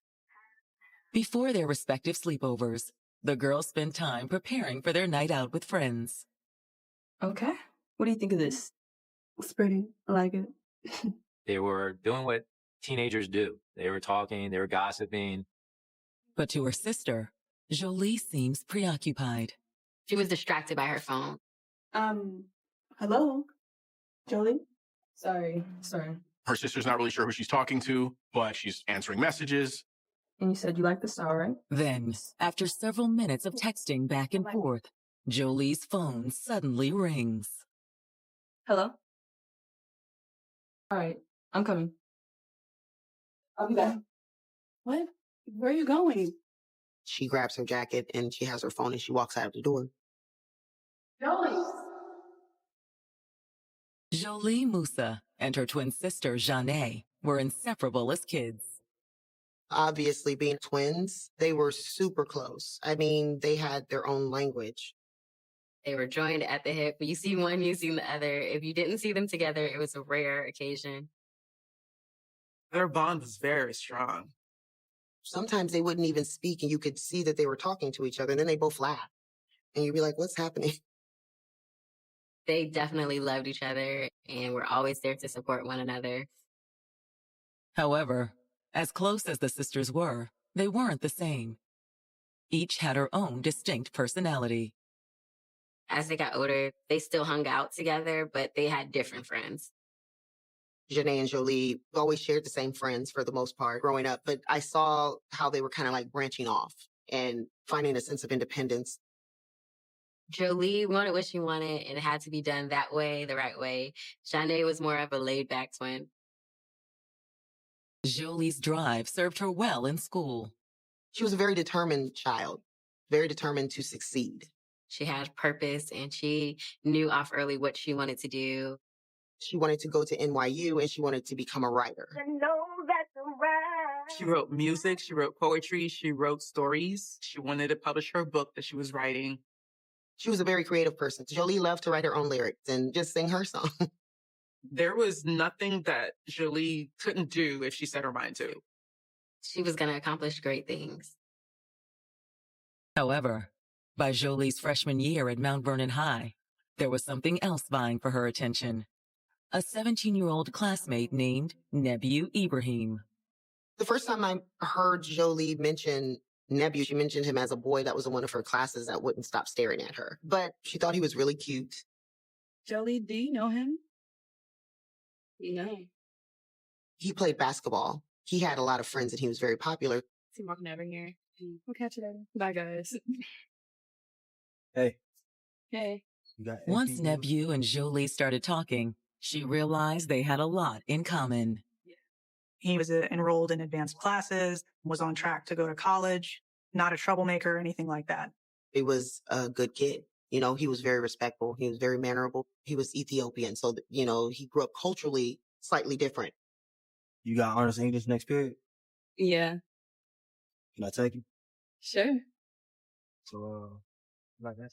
Before their respective sleepovers, the girls spend time preparing for their night out with friends. Okay. What do you think of this? It's pretty. I like it. They were doing what teenagers do. They were talking, they were gossiping. But to her sister, Jolie seems preoccupied. She was distracted by her phone. Hello? Jolie? Sorry. Her sister's not really sure who she's talking to, but she's answering messages. And you said you like the star, right? Then, after several minutes of texting back and forth, Jolie's phone suddenly rings. Hello? All right, I'm coming. I'll be back. What? Where are you going? She grabs her jacket, and she has her phone, and she walks out of the door. Jolie! Jolie Moussa and her twin sister, Jeanne, were inseparable as kids. Obviously, being twins, they were super close. I mean, they had their own language. They were joined at the hip. You see one, you see the other. If you didn't see them together, it was a rare occasion. Their bond was very strong. Sometimes they wouldn't even speak, and you could see that they were talking to each other, and then they both laughed. And you'd be like, what's happening? They definitely loved each other and were always there to support one another. However, as close as the sisters were, they weren't the same. Each had her own distinct personality. As they got older, they still hung out together, but they had different friends. Jeanne and Jolie always shared the same friends for the most part growing up, but I saw how they were kind of like branching off and finding a sense of independence. Jolie wanted what she wanted, and it had to be done that way, the right way. Jeanne was more of a laid-back twin. Jolie's drive served her well in school. She was a very determined child, very determined to succeed. She had purpose, and she knew off early what she wanted to do. She wanted to go to NYU, and she wanted to become a writer. She wrote music, she wrote poetry, she wrote stories. She wanted to publish her book that she was writing. She was a very creative person. Jolie loved to write her own lyrics and just sing her song. There was nothing that Jolie couldn't do if she set her mind to. She was going to accomplish great things. However, by Jolie's freshman year at Mount Vernon High, there was something else vying for her attention. A 17-year-old classmate named Nebu Ibrahim. The first time I heard Jolie mention Nebu, she mentioned him as a boy that was in one of her classes that wouldn't stop staring at her. But she thought he was really cute. Jolie, do you know him? No. He played basketball. He had a lot of friends and he was very popular. Is he walking over here? We'll catch you later. Bye, guys. Hey. Hey. Once Nebu and Jolie started talking, she realized they had a lot in common. He was enrolled in advanced classes, was on track to go to college, not a troublemaker or anything like that. He was a good kid. You know, he was very respectful. He was very mannerable. He was Ethiopian. So, you know, he grew up culturally slightly different. You got honors English next period? Yeah. Can I take you? Sure. So, like that.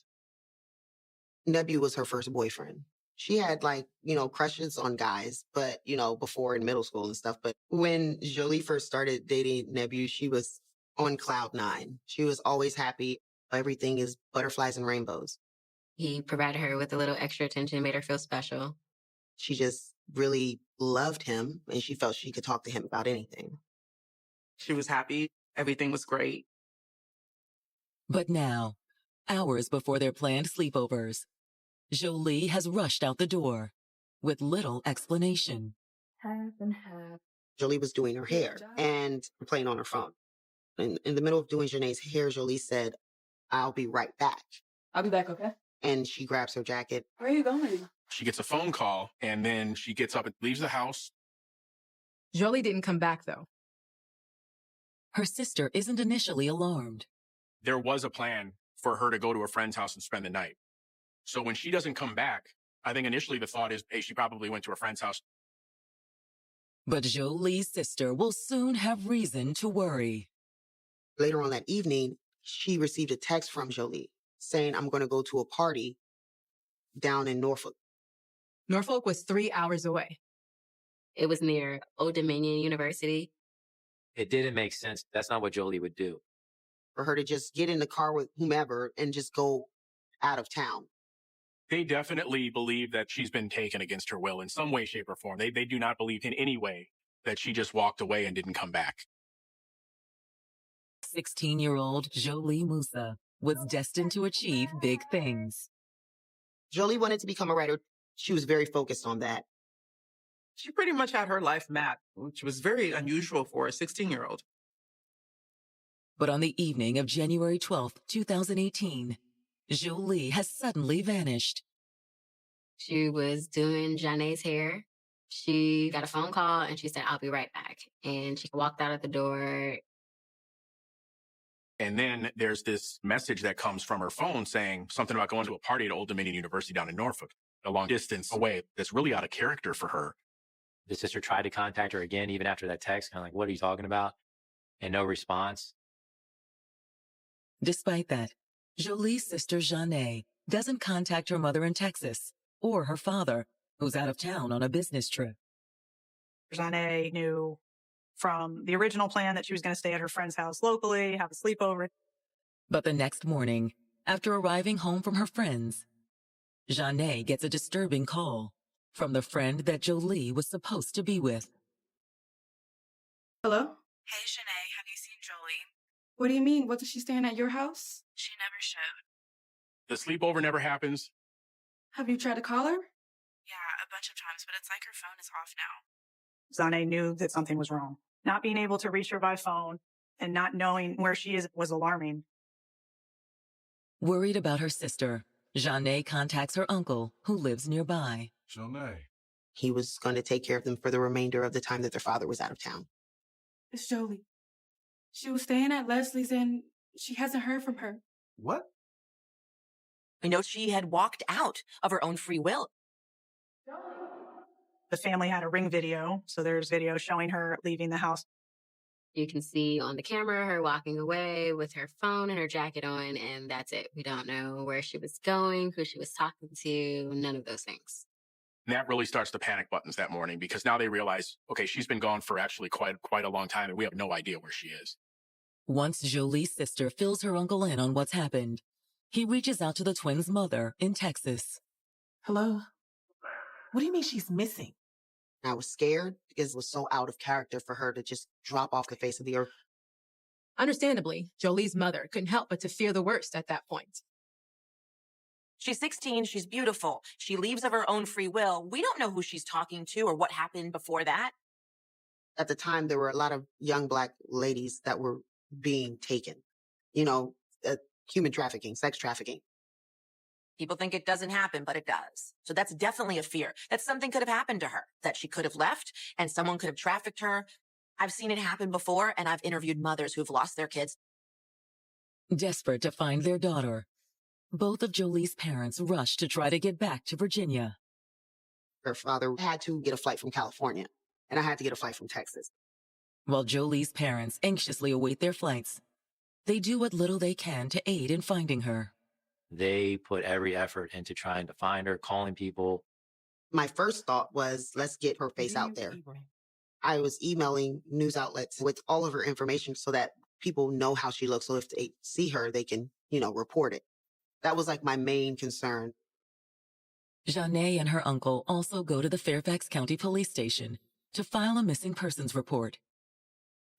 Nebu was her first boyfriend. She had crushes on guys, but, before in middle school and stuff. But when Jolie first started dating Nebu, she was on cloud 9. She was always happy. Everything is butterflies and rainbows. He provided her with a little extra attention, made her feel special. She just really loved him and she felt she could talk to him about anything. She was happy. Everything was great. But now, hours before their planned sleepovers, Jolie has rushed out the door with little explanation. Half and half. Jolie was doing her hair and playing on her phone. In the middle of doing Janae's hair, Jolie said, "I'll be right back." I'll be back, okay? And she grabs her jacket. Where are you going? She gets a phone call and then she gets up and leaves the house. Jolie didn't come back, though. Her sister isn't initially alarmed. There was a plan for her to go to a friend's house and spend the night. So when she doesn't come back, I think initially the thought is, hey, she probably went to a friend's house. But Jolie's sister will soon have reason to worry. Later on that evening, she received a text from Jolie saying, "I'm going to go to a party down in Norfolk." Norfolk was 3 hours away. It was near Old Dominion University. It didn't make sense. That's not what Jolie would do. For her to just get in the car with whomever and just go out of town. They definitely believe that she's been taken against her will in some way, shape, or form. They do not believe in any way that she just walked away and didn't come back. 16-year-old Jolie Musa was destined to achieve big things. Jolie wanted to become a writer. She was very focused on that. She pretty much had her life mapped, which was very unusual for a 16-year-old. But on the evening of January 12th, 2018, Jolie has suddenly vanished. She was doing Janae's hair. She got a phone call and she said, "I'll be right back." And she walked out of the door. And then there's this message that comes from her phone saying something about going to a party at Old Dominion University down in Norfolk, a long distance away. That's really out of character for her. The sister tried to contact her again, even after that text, kind of like, "What are you talking about?" And no response. Despite that, Jolie's sister Janae doesn't contact her mother in Texas or her father, who's out of town on a business trip. Janae knew from the original plan that she was going to stay at her friend's house locally, have a sleepover. But the next morning, after arriving home from her friends, Janae gets a disturbing call from the friend that Jolie was supposed to be with. Hello? Hey, Janae, have you seen Jolie? What do you mean? Wasn't she staying at your house? She never showed. The sleepover never happens. Have you tried to call her? Yeah, a bunch of times, but it's like her phone is off now. Janae knew that something was wrong. Not being able to reach her by phone and not knowing where she is was alarming. Worried about her sister, Janae contacts her uncle, who lives nearby. Janae. He was going to take care of them for the remainder of the time that their father was out of town. It's Jolie. She was staying at Leslie's and she hasn't heard from her. What? I know she had walked out of her own free will. The family had a Ring video, so there's video showing her leaving the house. You can see on the camera her walking away with her phone and her jacket on, and that's it. We don't know where she was going, who she was talking to, none of those things. And that really starts the panic buttons that morning because now they realize, okay, she's been gone for actually quite a long time and we have no idea where she is. Once Jolie's sister fills her uncle in on what's happened, he reaches out to the twins' mother in Texas. Hello? What do you mean she's missing? I was scared because it was so out of character for her to just drop off the face of the earth. Understandably, Jolie's mother couldn't help but to fear the worst at that point. She's 16. She's beautiful. She leaves of her own free will. We don't know who she's talking to or what happened before that. At the time, there were a lot of young Black ladies that were being taken. You know, human trafficking, sex trafficking. People think it doesn't happen, but it does. So that's definitely a fear that something could have happened to her, that she could have left and someone could have trafficked her. I've seen it happen before, and I've interviewed mothers who've lost their kids. Desperate to find their daughter, both of Jolie's parents rushed to try to get back to Virginia. Her father had to get a flight from California, and I had to get a flight from Texas. While Jolie's parents anxiously await their flights, they do what little they can to aid in finding her. They put every effort into trying to find her, calling people. My first thought was, let's get her face out there. I was emailing news outlets with all of her information so that people know how she looks. So if they see her, they can, report it. That was like my main concern. Janae and her uncle also go to the Fairfax County Police Station to file a missing persons report.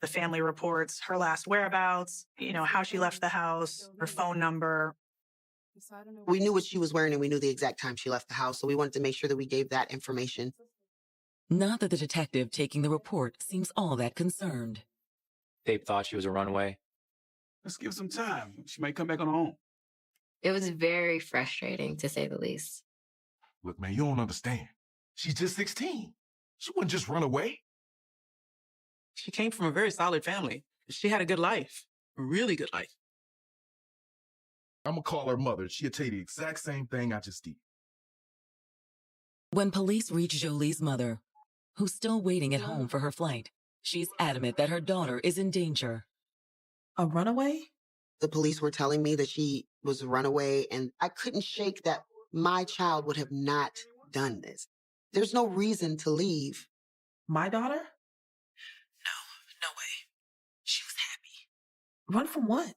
The family reports her last whereabouts, how she left the house, her phone number. We knew what she was wearing and we knew the exact time she left the house. So we wanted to make sure that we gave that information. Not that the detective taking the report seems all that concerned. They thought she was a runaway. Let's give some time. She might come back on her own. It was very frustrating, to say the least. Look, man, you don't understand. She's just 16. She wouldn't just run away. She came from a very solid family. She had a good life, a really good life. I'm going to call her mother. She'll tell you the exact same thing I just did. When police reach Jolie's mother, who's still waiting at home for her flight, she's adamant that her daughter is in danger. A runaway? The police were telling me that she was a runaway, and I couldn't shake that my child would have not done this. There's no reason to leave. My daughter? No way. She was happy. Run from what?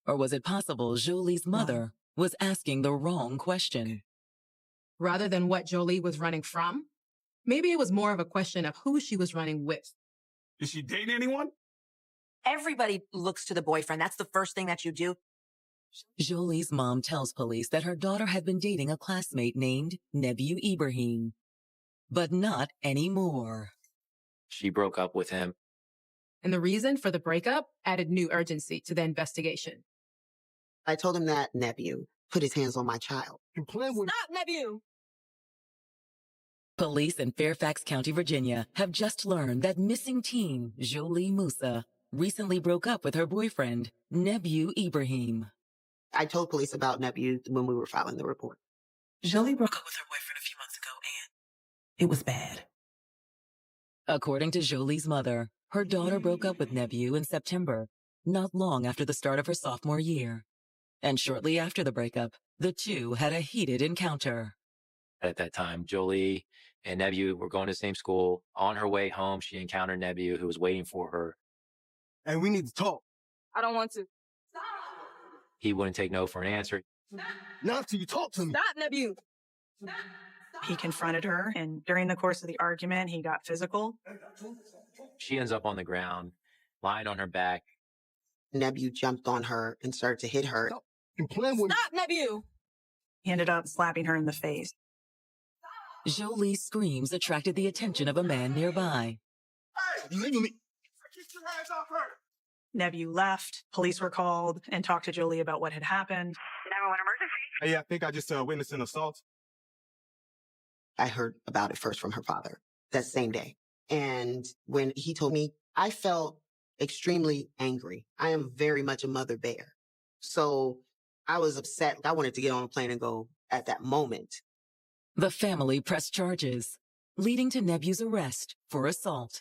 Or was it possible Jolie's mother was asking the wrong question? Rather than what Jolie was running from, maybe it was more of a question of who she was running with. Is she dating anyone? Everybody looks to the boyfriend. That's the first thing that you do. Jolie's mom tells police that her daughter had been dating a classmate named Nebu Ibrahim, but not anymore. She broke up with him. And the reason for the breakup added new urgency to the investigation. I told him that Nebu put his hands on my child. Stop, Nebu! Police in Fairfax County, Virginia, have just learned that missing teen Jolie Musa recently broke up with her boyfriend, Nebu Ibrahim. I told police about Nebu when we were filing the report. Jolie broke up with her boyfriend a few months ago, and it was bad. According to Jolie's mother, her daughter broke up with Nebu in September, not long after the start of her sophomore year. And shortly after the breakup, the two had a heated encounter. At that time, Jolie and Nebu were going to the same school. On her way home, she encountered Nebu, who was waiting for her. Hey, we need to talk. I don't want to. He wouldn't take no for an answer. Not until you talk to me. Stop, Nebu! He confronted her, and during the course of the argument, he got physical. She ends up on the ground, lying on her back. Nebu jumped on her and started to hit her. Stop, Nebu! He ended up slapping her in the face. Jolie's screams attracted the attention of a man nearby. Hey, leave me. Get your hands off her. Nebu left. Police were called and talked to Jolie about what had happened. 911 emergency. Hey, I think I just witnessed an assault. I heard about it first from her father that same day. And when he told me, I felt extremely angry. I am very much a mother bear. So I was upset. I wanted to get on a plane and go at that moment. The family pressed charges, leading to Nebu's arrest for assault.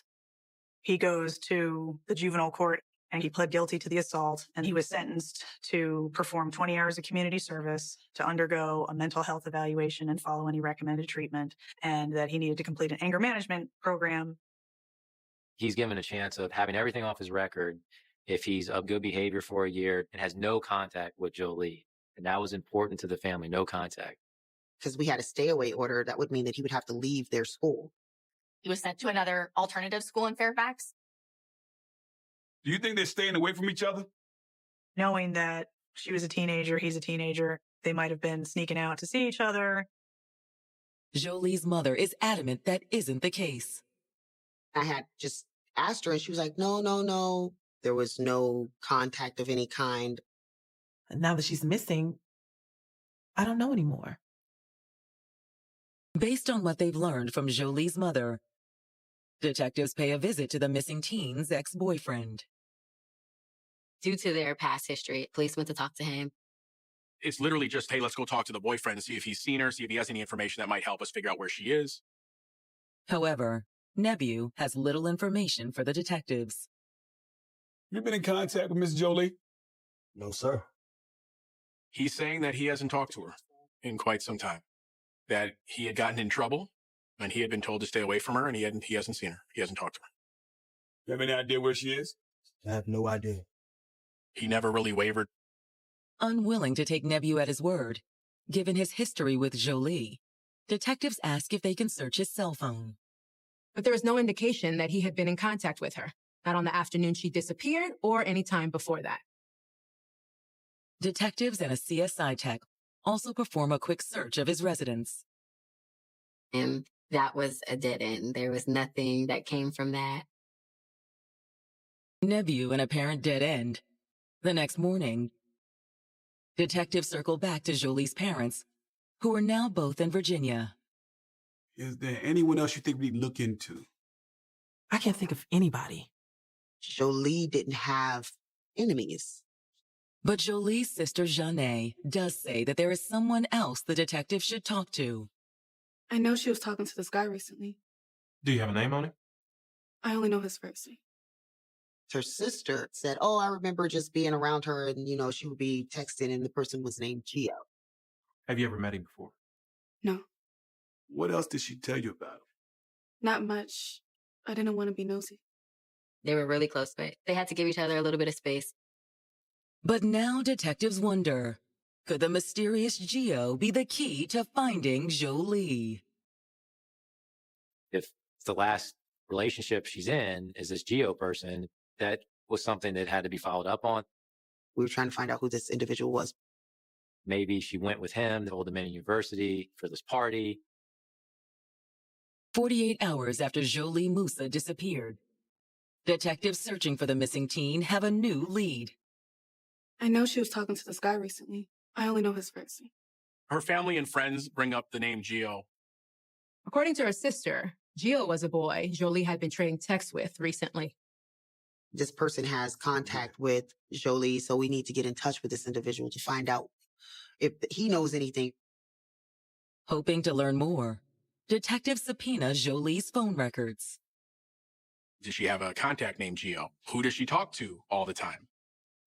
He goes to the juvenile court and he pled guilty to the assault, and he was sentenced to perform 20 hours of community service, to undergo a mental health evaluation and follow any recommended treatment, and that he needed to complete an anger management program. He's given a chance of having everything off his record if he's of good behavior for a year and has no contact with Jolie. And that was important to the family, no contact. Because we had a stay away order, that would mean that he would have to leave their school. He was sent to another alternative school in Fairfax. Do you think they're staying away from each other? Knowing that she was a teenager, he's a teenager, they might have been sneaking out to see each other. Jolie's mother is adamant that isn't the case. I had just asked her, and she was like, no. There was no contact of any kind. And now that she's missing, I don't know anymore. Based on what they've learned from Jolie's mother, detectives pay a visit to the missing teen's ex-boyfriend. Due to their past history, police went to talk to him. It's literally just, hey, let's go talk to the boyfriend and see if he's seen her, see if he has any information that might help us figure out where she is. However, Nebu has little information for the detectives. You been in contact with Miss Jolie? No, sir. He's saying that he hasn't talked to her in quite some time, that he had gotten in trouble and he had been told to stay away from her, and he hasn't seen her. He hasn't talked to her. You have any idea where she is? I have no idea. He never really wavered. Unwilling to take Nebu at his word, given his history with Jolie, detectives ask if they can search his cell phone. But there was no indication that he had been in contact with her, not on the afternoon she disappeared or any time before that. Detectives and a CSI tech also perform a quick search of his residence. And that was a dead end. There was nothing that came from that. Nebu an apparent dead end. The next morning, detectives circle back to Jolie's parents, who are now both in Virginia. Is there anyone else you think we look into? I can't think of anybody. Jolie didn't have enemies. But Jolie's sister Jeanne does say that there is someone else the detective should talk to. I know she was talking to this guy recently. Do you have a name on it? I only know his first name. Her sister said, I remember just being around her and, she would be texting and the person was named Gio. Have you ever met him before? No. What else did she tell you about him? Not much. I didn't want to be nosy. They were really close, but they had to give each other a little bit of space. But now detectives wonder, could the mysterious Gio be the key to finding Jolie? If the last relationship she's in is this Gio person, that was something that had to be followed up on. We were trying to find out who this individual was. Maybe she went with him to Old Dominion University for this party. 48 hours after Jolie Musa disappeared, detectives searching for the missing teen have a new lead. I know she was talking to this guy recently. I only know his first name. Her family and friends bring up the name Gio. According to her sister, Gio was a boy Jolie had been trading texts with recently. This person has contact with Jolie, so we need to get in touch with this individual to find out if he knows anything. Hoping to learn more, detectives subpoena Jolie's phone records. Does she have a contact named Gio? Who does she talk to all the time?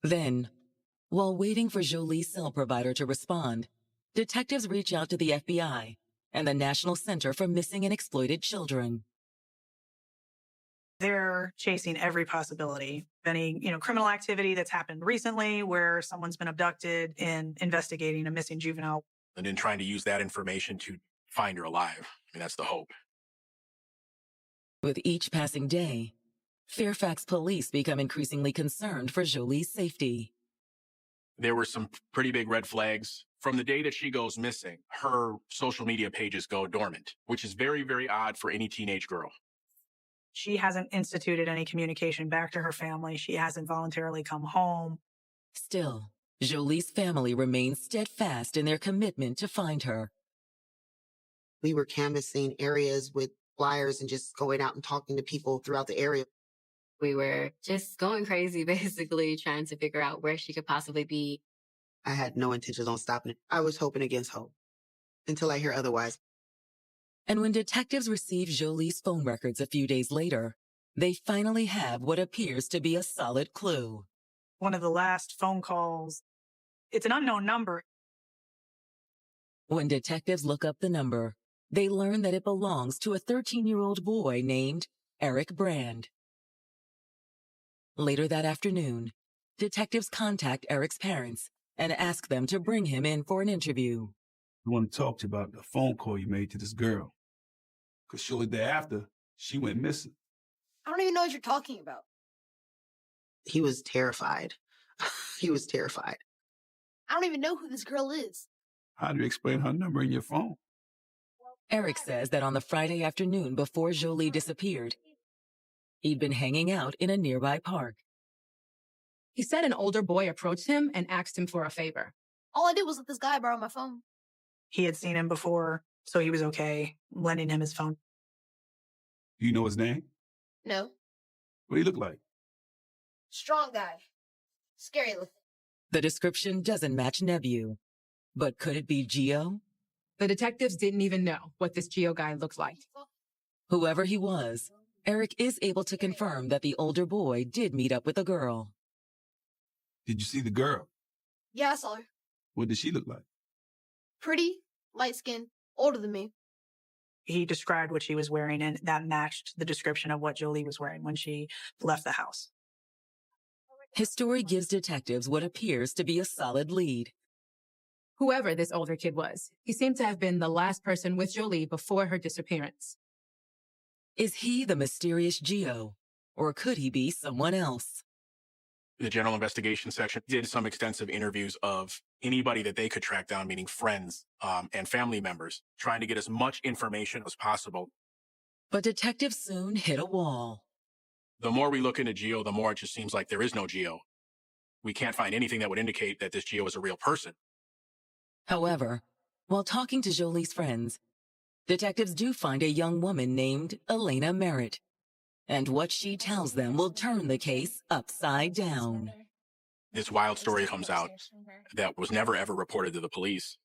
Then, while waiting for Jolie's cell provider to respond, detectives reach out to the FBI and the National Center for Missing and Exploited Children. They're chasing every possibility. Any, criminal activity that's happened recently where someone's been abducted and investigating a missing juvenile. And then trying to use that information to find her alive. That's the hope. With each passing day, Fairfax police become increasingly concerned for Jolie's safety. There were some pretty big red flags. From the day that she goes missing, her social media pages go dormant, which is very, very odd for any teenage girl. She hasn't instituted any communication back to her family. She hasn't voluntarily come home. Still, Jolie's family remains steadfast in their commitment to find her. We were canvassing areas with flyers and just going out and talking to people throughout the area. We were just going crazy, basically, trying to figure out where she could possibly be. I had no intentions on stopping it. I was hoping against hope until I hear otherwise. And when detectives receive Jolie's phone records a few days later, They finally have what appears to be a solid clue. One of the last phone calls, it's an unknown number. When detectives look up the number, they learn that it belongs to a 13-year-old boy named Eric Brand. Later that afternoon, detectives contact Eric's parents and ask them to bring him in for an interview. I want to talk to you about the phone call you made to this girl. Because shortly thereafter, she went missing. I don't even know what you're talking about. He was terrified. He was terrified. I don't even know who this girl is. How do you explain her number in your phone? Eric says that on the Friday afternoon before Jolie disappeared, he'd been hanging out in a nearby park. He said an older boy approached him and asked him for a favor. All I did was let this guy borrow my phone. He had seen him before, so he was okay lending him his phone. Do you know his name? No. What do he look like? Strong guy. Scary looking. The description doesn't match Nebu. But could it be Gio? The detectives didn't even know what this Gio guy looked like. Whoever he was, Eric is able to confirm that the older boy did meet up with a girl. Did you see the girl? Yeah, I saw her. What did she look like? Pretty, light skinned, older than me. He described what she was wearing, and that matched the description of what Jolie was wearing when she left the house. His story gives detectives what appears to be a solid lead. Whoever this older kid was, he seemed to have been the last person with Jolie before her disappearance. Is he the mysterious Gio, or could he be someone else? The General Investigation Section did some extensive interviews of anybody that they could track down, meaning friends and family members, trying to get as much information as possible. But detectives soon hit a wall. The more we look into Gio, the more it just seems like there is no Gio. We can't find anything that would indicate that this Gio is a real person. However, while talking to Jolie's friends, detectives do find a young woman named Elena Merritt. And what she tells them will turn the case upside down. This wild story comes out that was never ever reported to the police.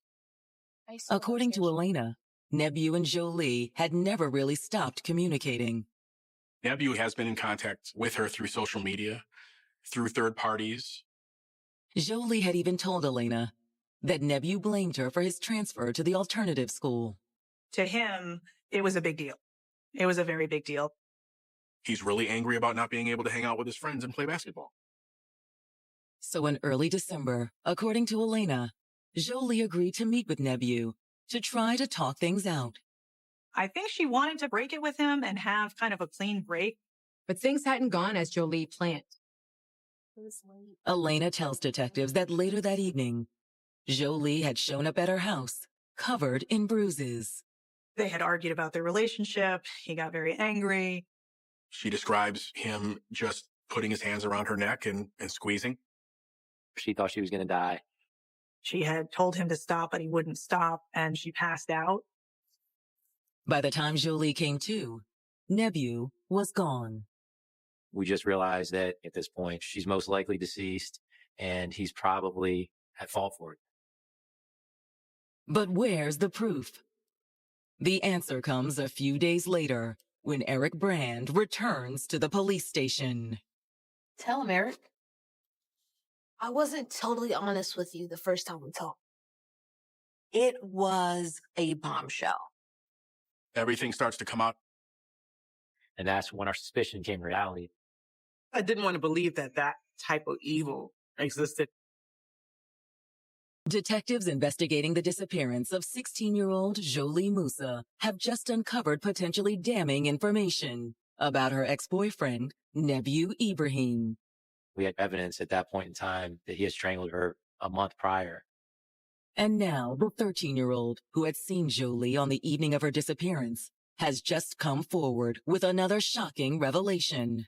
According to Elena, Nebu and Jolie had never really stopped communicating. Nebu has been in contact with her through social media, through third parties. Jolie had even told Elena that Nebu blamed her for his transfer to the alternative school. To him, it was a big deal. It was a very big deal. He's really angry about not being able to hang out with his friends and play basketball. So in early December, according to Elena, Jolie agreed to meet with Nebu to try to talk things out. I think she wanted to break it with him and have kind of a clean break. But things hadn't gone as Jolie planned. Elena tells detectives that later that evening, Jolie had shown up at her house, covered in bruises. They had argued about their relationship. He got very angry. She describes him just putting his hands around her neck and squeezing. She thought she was going to die. She had told him to stop, but he wouldn't stop, and she passed out. By the time Jolie came to, Nebu was gone. We just realized that at this point, she's most likely deceased, and he's probably at fault for it. But where's the proof? The answer comes a few days later when Eric Brand returns to the police station. Tell him, Eric. I wasn't totally honest with you the first time we talked. It was a bombshell. Everything starts to come out. And that's when our suspicion came reality. I didn't want to believe that that type of evil existed. Detectives investigating the disappearance of 16-year-old Jolie Musa have just uncovered potentially damning information about her ex-boyfriend, Nebu Ibrahim. We had evidence at that point in time that he had strangled her a month prior. And now the 13-year-old who had seen Jolie on the evening of her disappearance has just come forward with another shocking revelation.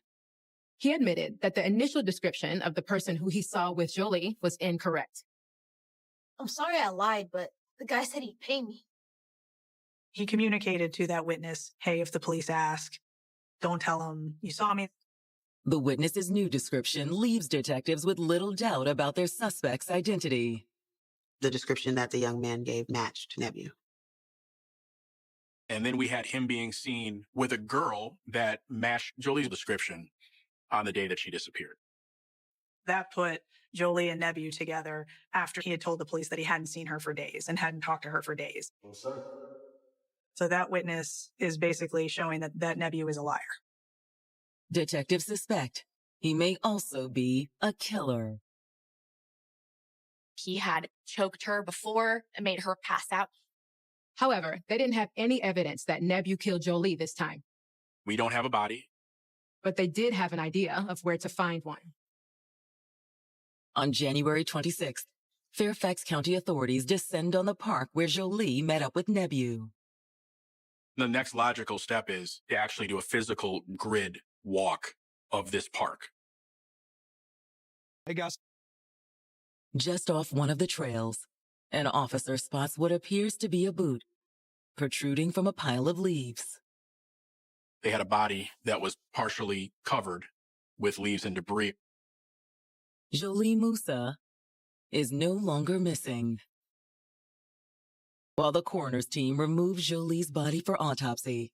He admitted that the initial description of the person who he saw with Jolie was incorrect. I'm sorry I lied, but the guy said he'd pay me. He communicated to that witness, hey, if the police ask, don't tell them you saw me. The witness's new description leaves detectives with little doubt about their suspect's identity. The description that the young man gave matched Nebu. And then we had him being seen with a girl that matched Jolie's description on the day that she disappeared. That put Jolie and Nebu together after he had told the police that he hadn't seen her for days and hadn't talked to her for days. No, sir. So that witness is basically showing that Nebu is a liar. Detectives suspect he may also be a killer. He had choked her before and made her pass out. However, they didn't have any evidence that Nebu killed Jolie this time, We don't have a body. but they did have an idea of where to find one. On January 26th, Fairfax County authorities descend on the park where Jolie met up with Nebu. The next logical step is to actually do a physical grid walk of this park. Hey, guys. Just off one of the trails, an officer spots what appears to be a boot protruding from a pile of leaves. They had a body that was partially covered with leaves and debris. Jolie Musa is no longer missing. While the coroner's team removes Jolie's body for autopsy,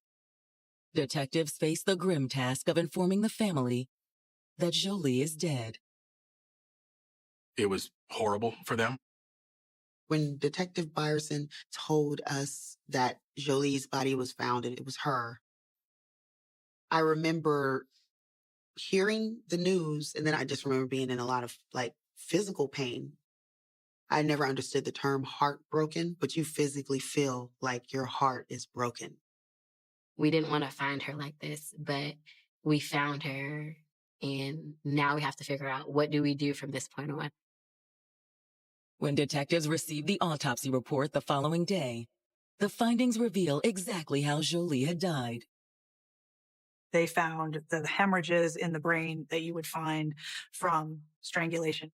detectives face the grim task of informing the family that Jolie is dead. It was horrible for them. When Detective Byerson told us that Jolie's body was found and it was her, I remember hearing the news, and then I just remember being in a lot of physical pain. I never understood the term heartbroken, but you physically feel like your heart is broken. We didn't want to find her like this, but we found her, and now we have to figure out, what do we do from this point on? When detectives receive the autopsy report the following day, the findings reveal exactly how Jolie had died. They found the hemorrhages in the brain that you would find from strangulation.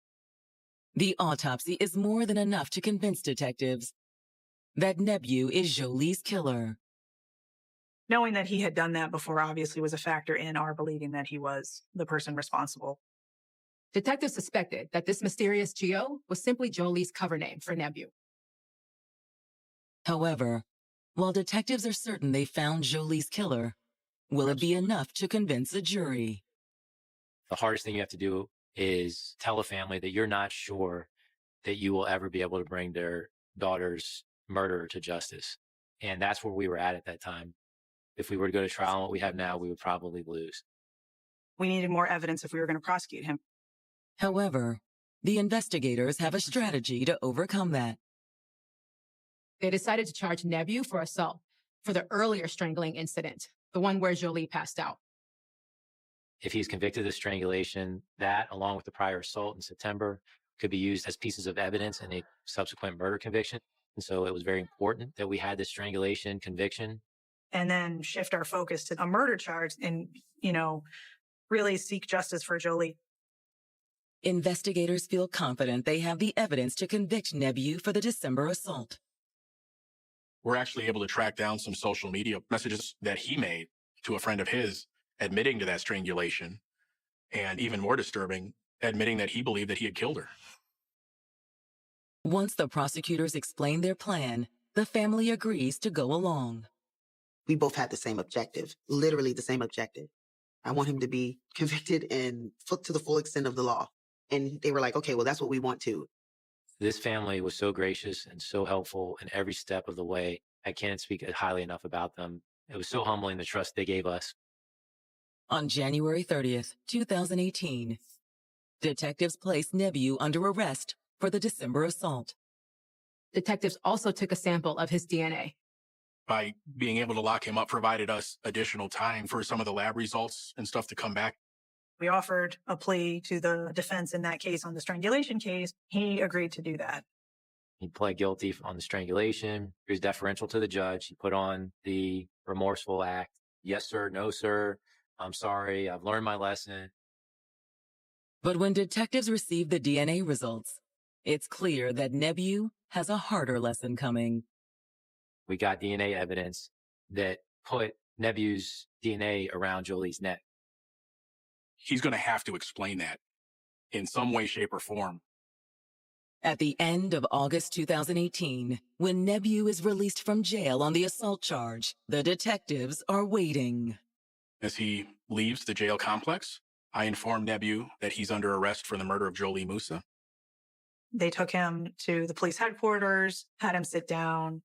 The autopsy is more than enough to convince detectives that Nebu is Jolie's killer. Knowing that he had done that before obviously was a factor in our believing that he was the person responsible. Detectives suspected that this mysterious Geo was simply Jolie's cover name for Nebu. However, while detectives are certain they found Jolie's killer, will it be enough to convince a jury? The hardest thing you have to do is tell a family that you're not sure that you will ever be able to bring their daughter's murderer to justice. And that's where we were at that time. If we were to go to trial on what we have now, we would probably lose. We needed more evidence if we were going to prosecute him. However, the investigators have a strategy to overcome that. They decided to charge Nebu for assault for the earlier strangling incident, the one where Jolie passed out. If he's convicted of strangulation, that, along with the prior assault in September, could be used as pieces of evidence in a subsequent murder conviction. And so it was very important that we had the strangulation conviction. And then shift our focus to a murder charge and, really seek justice for Jolie. Investigators feel confident they have the evidence to convict Nebu for the December assault. We're actually able to track down some social media messages that he made to a friend of his, admitting to that strangulation, and even more disturbing, admitting that he believed that he had killed her. Once the prosecutors explain their plan, the family agrees to go along. We both had the same objective, literally the same objective. I want him to be convicted and to the full extent of the law. And they were like, okay, well, that's what we want to. This family was so gracious and so helpful in every step of the way. I can't speak highly enough about them. It was so humbling, the trust they gave us. On January 30th, 2018, detectives placed Nebu under arrest for the December assault. Detectives also took a sample of his DNA. By being able to lock him up provided us additional time for some of the lab results and stuff to come back. We offered a plea to the defense in that case on the strangulation case. He agreed to do that. He pled guilty on the strangulation. He was deferential to the judge. He put on the remorseful act. Yes, sir. No, sir. I'm sorry. I've learned my lesson. But when detectives receive the DNA results, it's clear that Nebu has a harder lesson coming. We got DNA evidence that put Nebu's DNA around Jolie's neck. He's going to have to explain that in some way, shape, or form. At the end of August 2018, when Nebu is released from jail on the assault charge, the detectives are waiting. As he leaves the jail complex, I inform Nebu that he's under arrest for the murder of Jolie Musa. They took him to the police headquarters, had him sit down.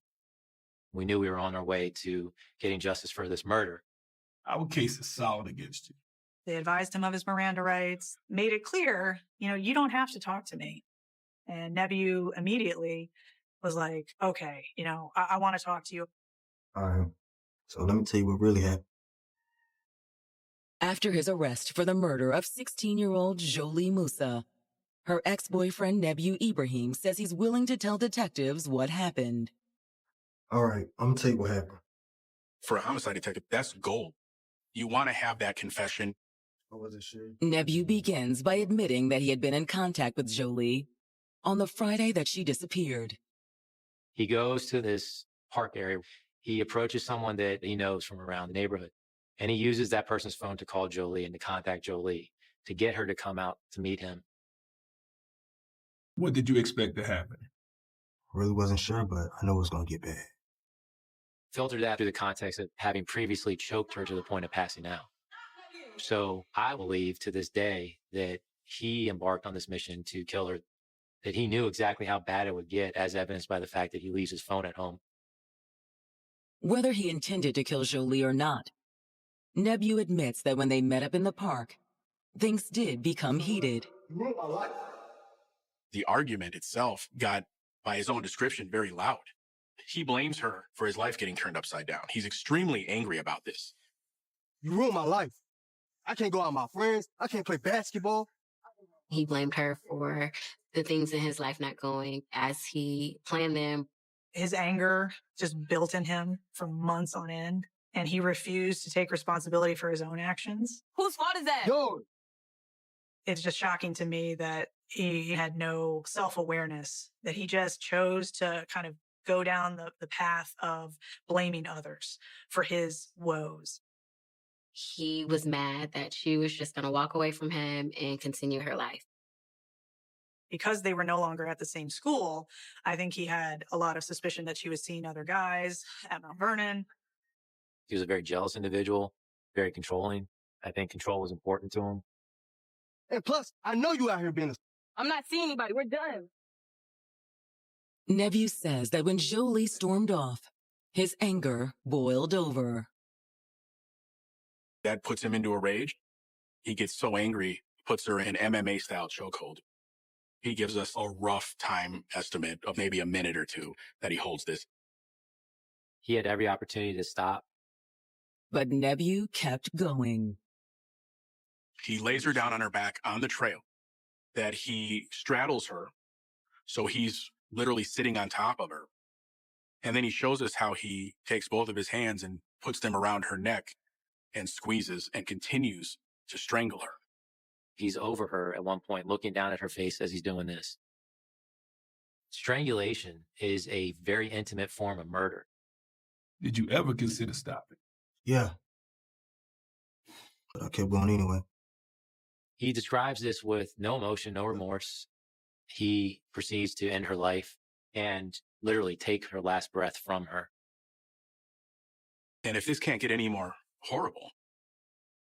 We knew we were on our way to getting justice for this murder. Our case is solid against you. They advised him of his Miranda rights, made it clear, you don't have to talk to me. And Nebu immediately was like, okay, I want to talk to you. All right. So let me tell you what really happened. After his arrest for the murder of 16-year-old Jolie Musa, her ex-boyfriend Nebu Ibrahim says he's willing to tell detectives what happened. All right, I'm going to tell you what happened. For a homicide detective, that's gold. You want to have that confession. I wasn't sure. Nebu begins by admitting that he had been in contact with Jolie on the Friday that she disappeared. He goes to this park area. He approaches someone that he knows from around the neighborhood, and he uses that person's phone to call Jolie and to contact Jolie to get her to come out to meet him. What did you expect to happen? Really wasn't sure, but I know it was going to get bad. Filtered that through the context of having previously choked her to the point of passing out. So I believe to this day that he embarked on this mission to kill her, that he knew exactly how bad it would get, as evidenced by the fact that he leaves his phone at home. Whether he intended to kill Jolie or not, Nebu admits that when they met up in the park, things did become heated. The argument itself got, by his own description, very loud. He blames her for his life getting turned upside down. He's extremely angry about this. You ruined my life. I can't go out with my friends. I can't play basketball. He blamed her for the things in his life not going as he planned them. His anger just built in him for months on end, and he refused to take responsibility for his own actions. Whose fault is that? Yo! It's just shocking to me that he had no self-awareness, that he just chose to kind of go down the path of blaming others for his woes. He was mad that she was just going to walk away from him and continue her life. Because they were no longer at the same school, I think he had a lot of suspicion that she was seeing other guys at Mount Vernon. He was a very jealous individual, very controlling. I think control was important to him. And plus, I know you out here being a... I'm not seeing anybody. We're done. Nebu says that when Jolie stormed off, his anger boiled over. That puts him into a rage. He gets so angry, puts her in MMA-style chokehold. He gives us a rough time estimate of maybe a minute or two that he holds this. He had every opportunity to stop. But Nebu kept going. He lays her down on her back on the trail, that he straddles her, so he's literally sitting on top of her. And then he shows us how he takes both of his hands and puts them around her neck and squeezes and continues to strangle her. He's over her at one point, looking down at her face as he's doing this. Strangulation is a very intimate form of murder. Did you ever consider stopping? Yeah. But I kept going anyway. He describes this with no emotion, no remorse. He proceeds to end her life and literally take her last breath from her. And if this can't get any more horrible,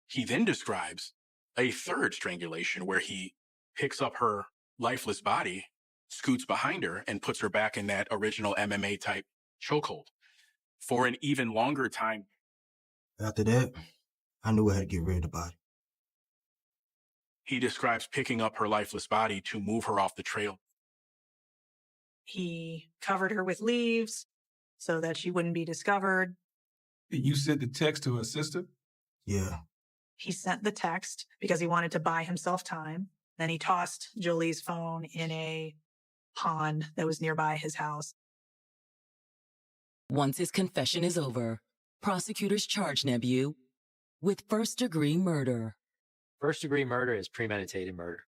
he then describes a third strangulation where he picks up her lifeless body, scoots behind her, and puts her back in that original MMA-type chokehold for an even longer time. After that, I knew I had to get rid of the body. He describes picking up her lifeless body to move her off the trail. He covered her with leaves so that she wouldn't be discovered. You sent the text to her sister? Yeah. He sent the text because he wanted to buy himself time. Then he tossed Jolie's phone in a pond that was nearby his house. Once his confession is over, prosecutors charge Nebu with first-degree murder. First-degree murder is premeditated murder,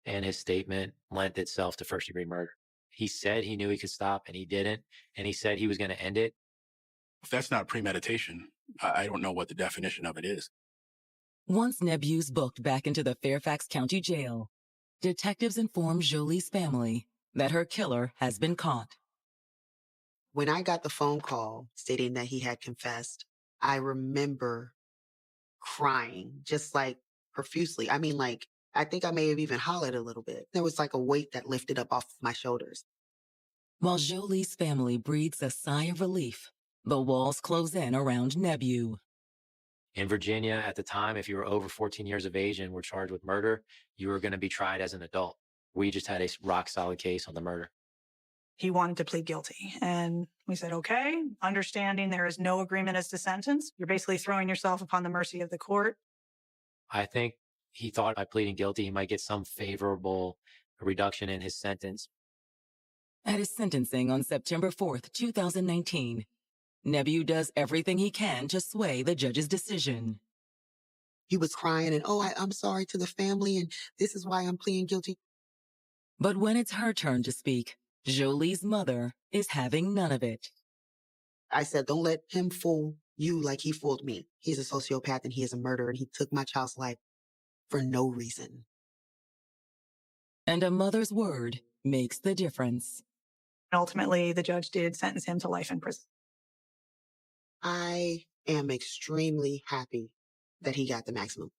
and his statement lent itself to first-degree murder. He said he knew he could stop, and he didn't, and he said he was going to end it. If that's not premeditation, I don't know what the definition of it is. Once Nebu's booked back into the Fairfax County Jail, detectives inform Jolie's family that her killer has been caught. When I got the phone call stating that he had confessed, I remember crying, just like profusely. I mean, like, I think I may have even hollered a little bit. There was like a weight that lifted up off my shoulders. While Jolie's family breathes a sigh of relief, the walls close in around Nebu. In Virginia, at the time, if you were over 14 years of age and were charged with murder, you were going to be tried as an adult. We just had a rock-solid case on the murder. He wanted to plead guilty. And we said, okay, understanding there is no agreement as to sentence. You're basically throwing yourself upon the mercy of the court. I think he thought by pleading guilty, he might get some favorable reduction in his sentence. At his sentencing on September 4th, 2019, Nebu does everything he can to sway the judge's decision. He was crying and, I'm sorry to the family, and this is why I'm pleading guilty. But when it's her turn to speak, Jolie's mother is having none of it. I said, don't let him fool you like he fooled me. He's a sociopath and he is a murderer, and he took my child's life for no reason. And a mother's word makes the difference. Ultimately, the judge did sentence him to life in prison. I am extremely happy that he got the maximum.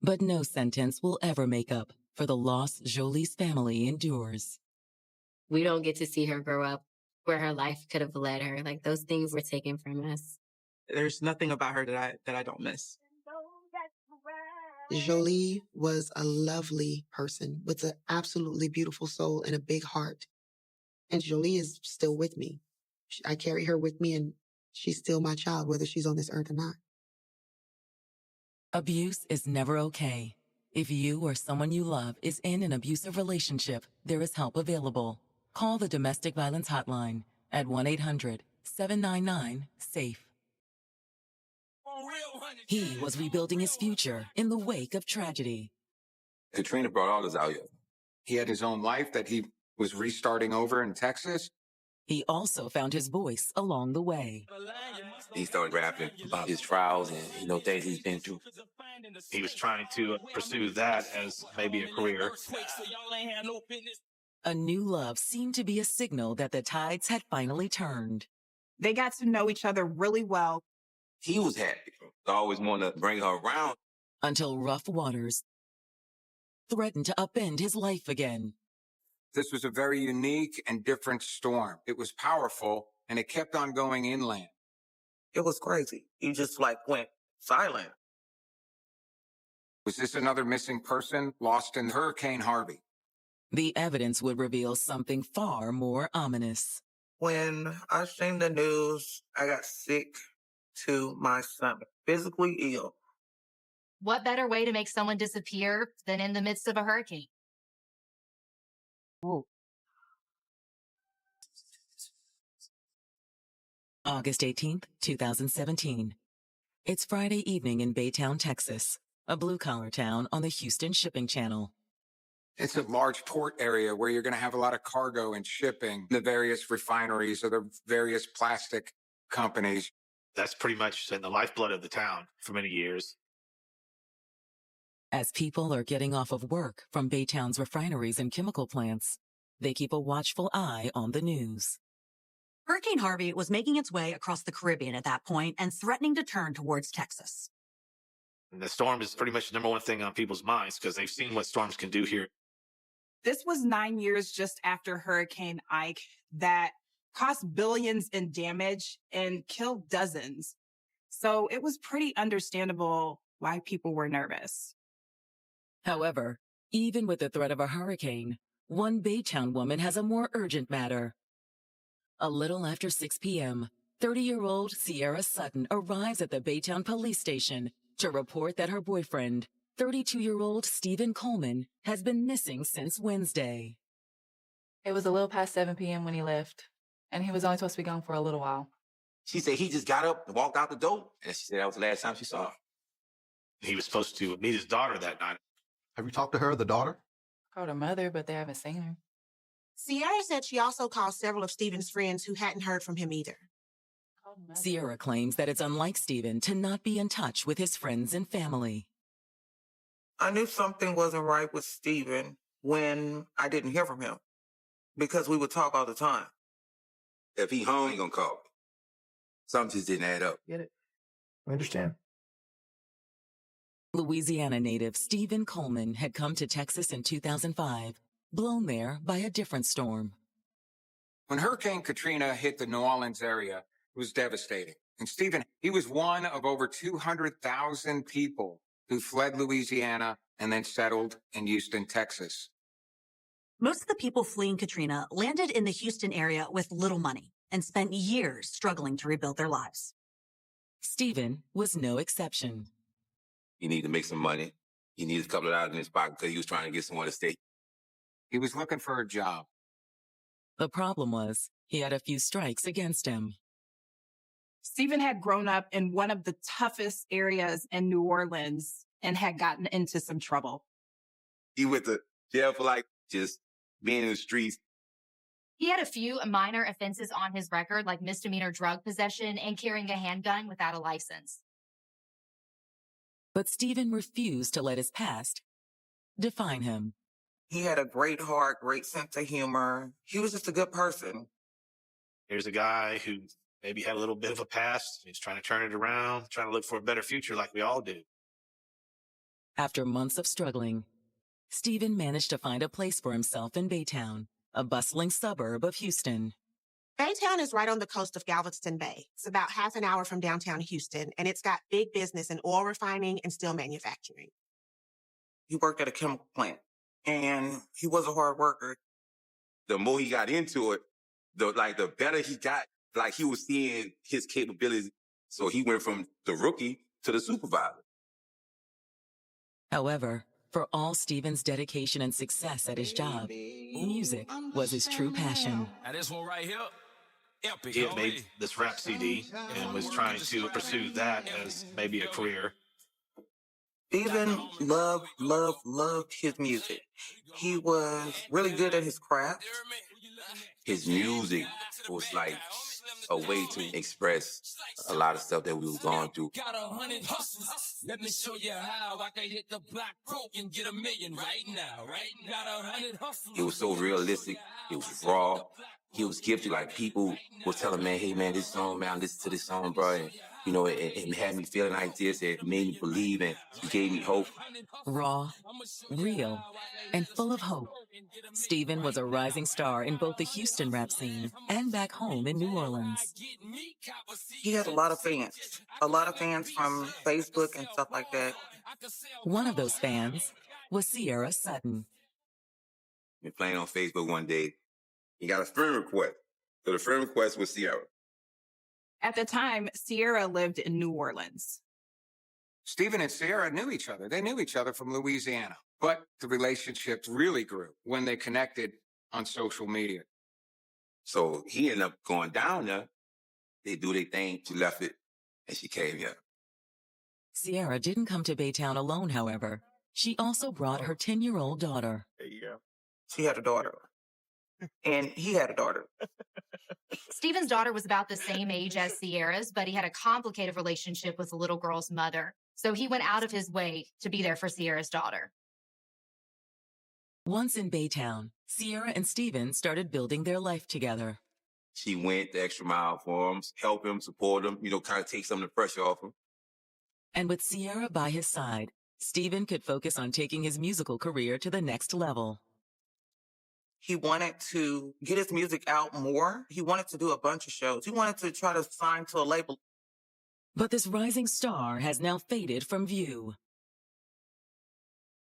But no sentence will ever make up for the loss Jolie's family endures. We don't get to see her grow up where her life could have led her. Like, those things were taken from us. There's nothing about her that I don't miss. Jolie was a lovely person with an absolutely beautiful soul and a big heart. And Jolie is still with me. I carry her with me, and she's still my child, whether she's on this earth or not. Abuse is never okay. If you or someone you love is in an abusive relationship, there is help available. Call the Domestic Violence Hotline at 1-800-799-SAFE. He was rebuilding his future in the wake of tragedy. Katrina brought all this out here. He had his own life that he was restarting over in Texas. He also found his voice along the way. He started rapping about his trials and, things he's been through. He was trying to pursue that as maybe a career. A new love seemed to be a signal that the tides had finally turned. They got to know each other really well. He was happy. I always wanted to bring her around. Until rough waters threatened to upend his life again. This was a very unique and different storm. It was powerful, and it kept on going inland. It was crazy. He just went silent. Was this another missing person lost in Hurricane Harvey? The evidence would reveal something far more ominous. When I seen the news, I got sick to my stomach, physically ill. What better way to make someone disappear than in the midst of a hurricane? Ooh. August 18th, 2017. It's Friday evening in Baytown, Texas, a blue-collar town on the Houston Shipping Channel. It's a large port area where you're going to have a lot of cargo and shipping, the various refineries or the various plastic companies. That's pretty much in the lifeblood of the town for many years. As people are getting off of work from Baytown's refineries and chemical plants, they keep a watchful eye on the news. Hurricane Harvey was making its way across the Caribbean at that point and threatening to turn towards Texas. And the storm is pretty much the number one thing on people's minds because they've seen what storms can do here. This was 9 years just after Hurricane Ike that cost billions in damage and killed dozens. So it was pretty understandable why people were nervous. However, even with the threat of a hurricane, one Baytown woman has a more urgent matter. A little after 6 p.m., 30-year-old Sierra Sutton arrives at the Baytown police station to report that her boyfriend, 32-year-old Stephen Coleman, has been missing since Wednesday. It was a little past 7 p.m. when he left, and he was only supposed to be gone for a little while. She said he just got up and walked out the door, and she said that was the last time she saw him. He was supposed to meet his daughter that night. Have you talked to her, the daughter? I called her mother, but they haven't seen her. Sierra said she also called several of Stephen's friends who hadn't heard from him either. Sierra claims that it's unlike Stephen to not be in touch with his friends and family. I knew something wasn't right with Stephen when I didn't hear from him. because we would talk all the time. If he home, he gonna call me. Something just didn't add up. Get it? I understand. Louisiana native Stephen Coleman had come to Texas in 2005, blown there by a different storm. When Hurricane Katrina hit the New Orleans area, it was devastating. And Stephen, he was one of over 200,000 people who fled Louisiana and then settled in Houston, Texas. Most of the people fleeing Katrina landed in the Houston area with little money and spent years struggling to rebuild their lives. Stephen was no exception. He needed to make some money. He needed a couple of dollars in his pocket because he was trying to get somewhere to stay. He was looking for a job. The problem was he had a few strikes against him. Stephen had grown up in one of the toughest areas in New Orleans and had gotten into some trouble. He went to jail for like just being in the streets. He had a few minor offenses on his record, like misdemeanor drug possession and carrying a handgun without a license. But Stephen refused to let his past define him. He had a great heart, great sense of humor. He was just a good person. Here's a guy who maybe had a little bit of a past. He's trying to turn it around, trying to look for a better future like we all do. After months of struggling, Stephen managed to find a place for himself in Baytown, a bustling suburb of Houston. Baytown is right on the coast of Galveston Bay. It's about half an hour from downtown Houston, and it's got big business in oil refining and steel manufacturing. He worked at a chemical plant, and he was a hard worker. The more he got into it, the better he got. Like, he was seeing his capabilities. So he went from the rookie to the supervisor. However, for all Stephen's dedication and success at his job, music was his true passion. And this one right here, epic. He had made this rap CD and was trying to pursue that as maybe a career. Stephen loved his music. He was really good at his craft. His music was like a way to express a lot of stuff that we were going through. Got 100 hustles. Let me show you how I can hit the block broke and get $1 million right now, right? Got 100 hustles. It was so realistic. It was raw. He was gifted. Like, people would tell him, man, hey, man, this song, man, listen to this song, bro. And, you know, it had me feeling like this. It made me believe, and it gave me hope. Raw, real, and full of hope, Stephen was a rising star in both the Houston rap scene and back home in New Orleans. He had a lot of fans from Facebook and stuff like that. One of those fans was Sierra Sutton. Been playing on Facebook one day. He got a friend request. So the friend request was Sierra. At the time, Sierra lived in New Orleans. Stephen and Sierra knew each other. They knew each other from Louisiana. But the relationship really grew when they connected on social media. So he ended up going down there. They do their thing. She left it, and she came here. Sierra didn't come to Baytown alone, however. She also brought her 10-year-old daughter. There you go. She had a daughter. And he had a daughter. Stephen's daughter was about the same age as Sierra's, but he had a complicated relationship with the little girl's mother. So he went out of his way to be there for Sierra's daughter. Once in Baytown, Sierra and Stephen started building their life together. She went the extra mile for him, help him, support him, kind of take some of the pressure off him. And with Sierra by his side, Stephen could focus on taking his musical career to the next level. He wanted to get his music out more. He wanted to do a bunch of shows. He wanted to try to sign to a label. But this rising star has now faded from view.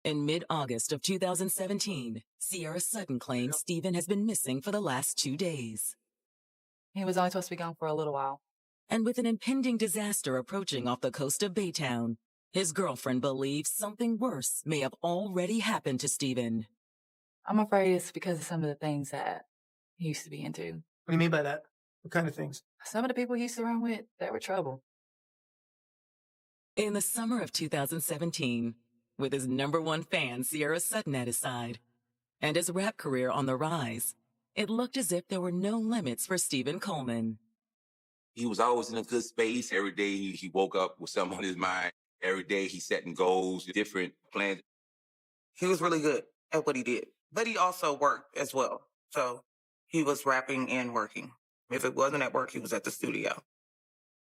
In mid-August of 2017, Sierra Sutton claims Stephen has been missing for the last 2 days. He was only supposed to be gone for a little while. And with an impending disaster approaching off the coast of Baytown, his girlfriend believes something worse may have already happened to Stephen. I'm afraid it's because of some of the things that he used to be into. What do you mean by that? What kind of things? Some of the people he used to run with, they were trouble. In the summer of 2017, with his #1 fan Sierra Sutton at his side, and his rap career on the rise, it looked as if there were no limits for Stephen Coleman. He was always in a good space. Every day he woke up with something on his mind. Every day he's setting goals, different plans. He was really good at what he did. But he also worked as well. So he was rapping and working. If it wasn't at work, he was at the studio.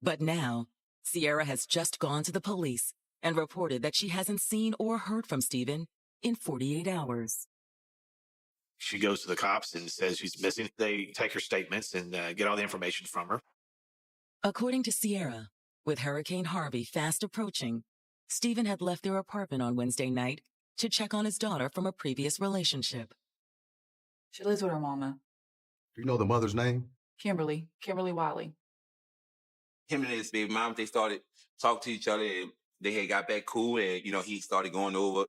But now, Sierra has just gone to the police and reported that she hasn't seen or heard from Steven in 48 hours. She goes to the cops and says she's missing. They take her statements and get all the information from her. According to Sierra, with Hurricane Harvey fast approaching, Steven had left their apartment on Wednesday night to check on his daughter from a previous relationship. She lives with her mama, Do you know the mother's name? Kimberly Wiley. Him and his baby mom, they started talking to each other, and they had got back cool, and, he started going over.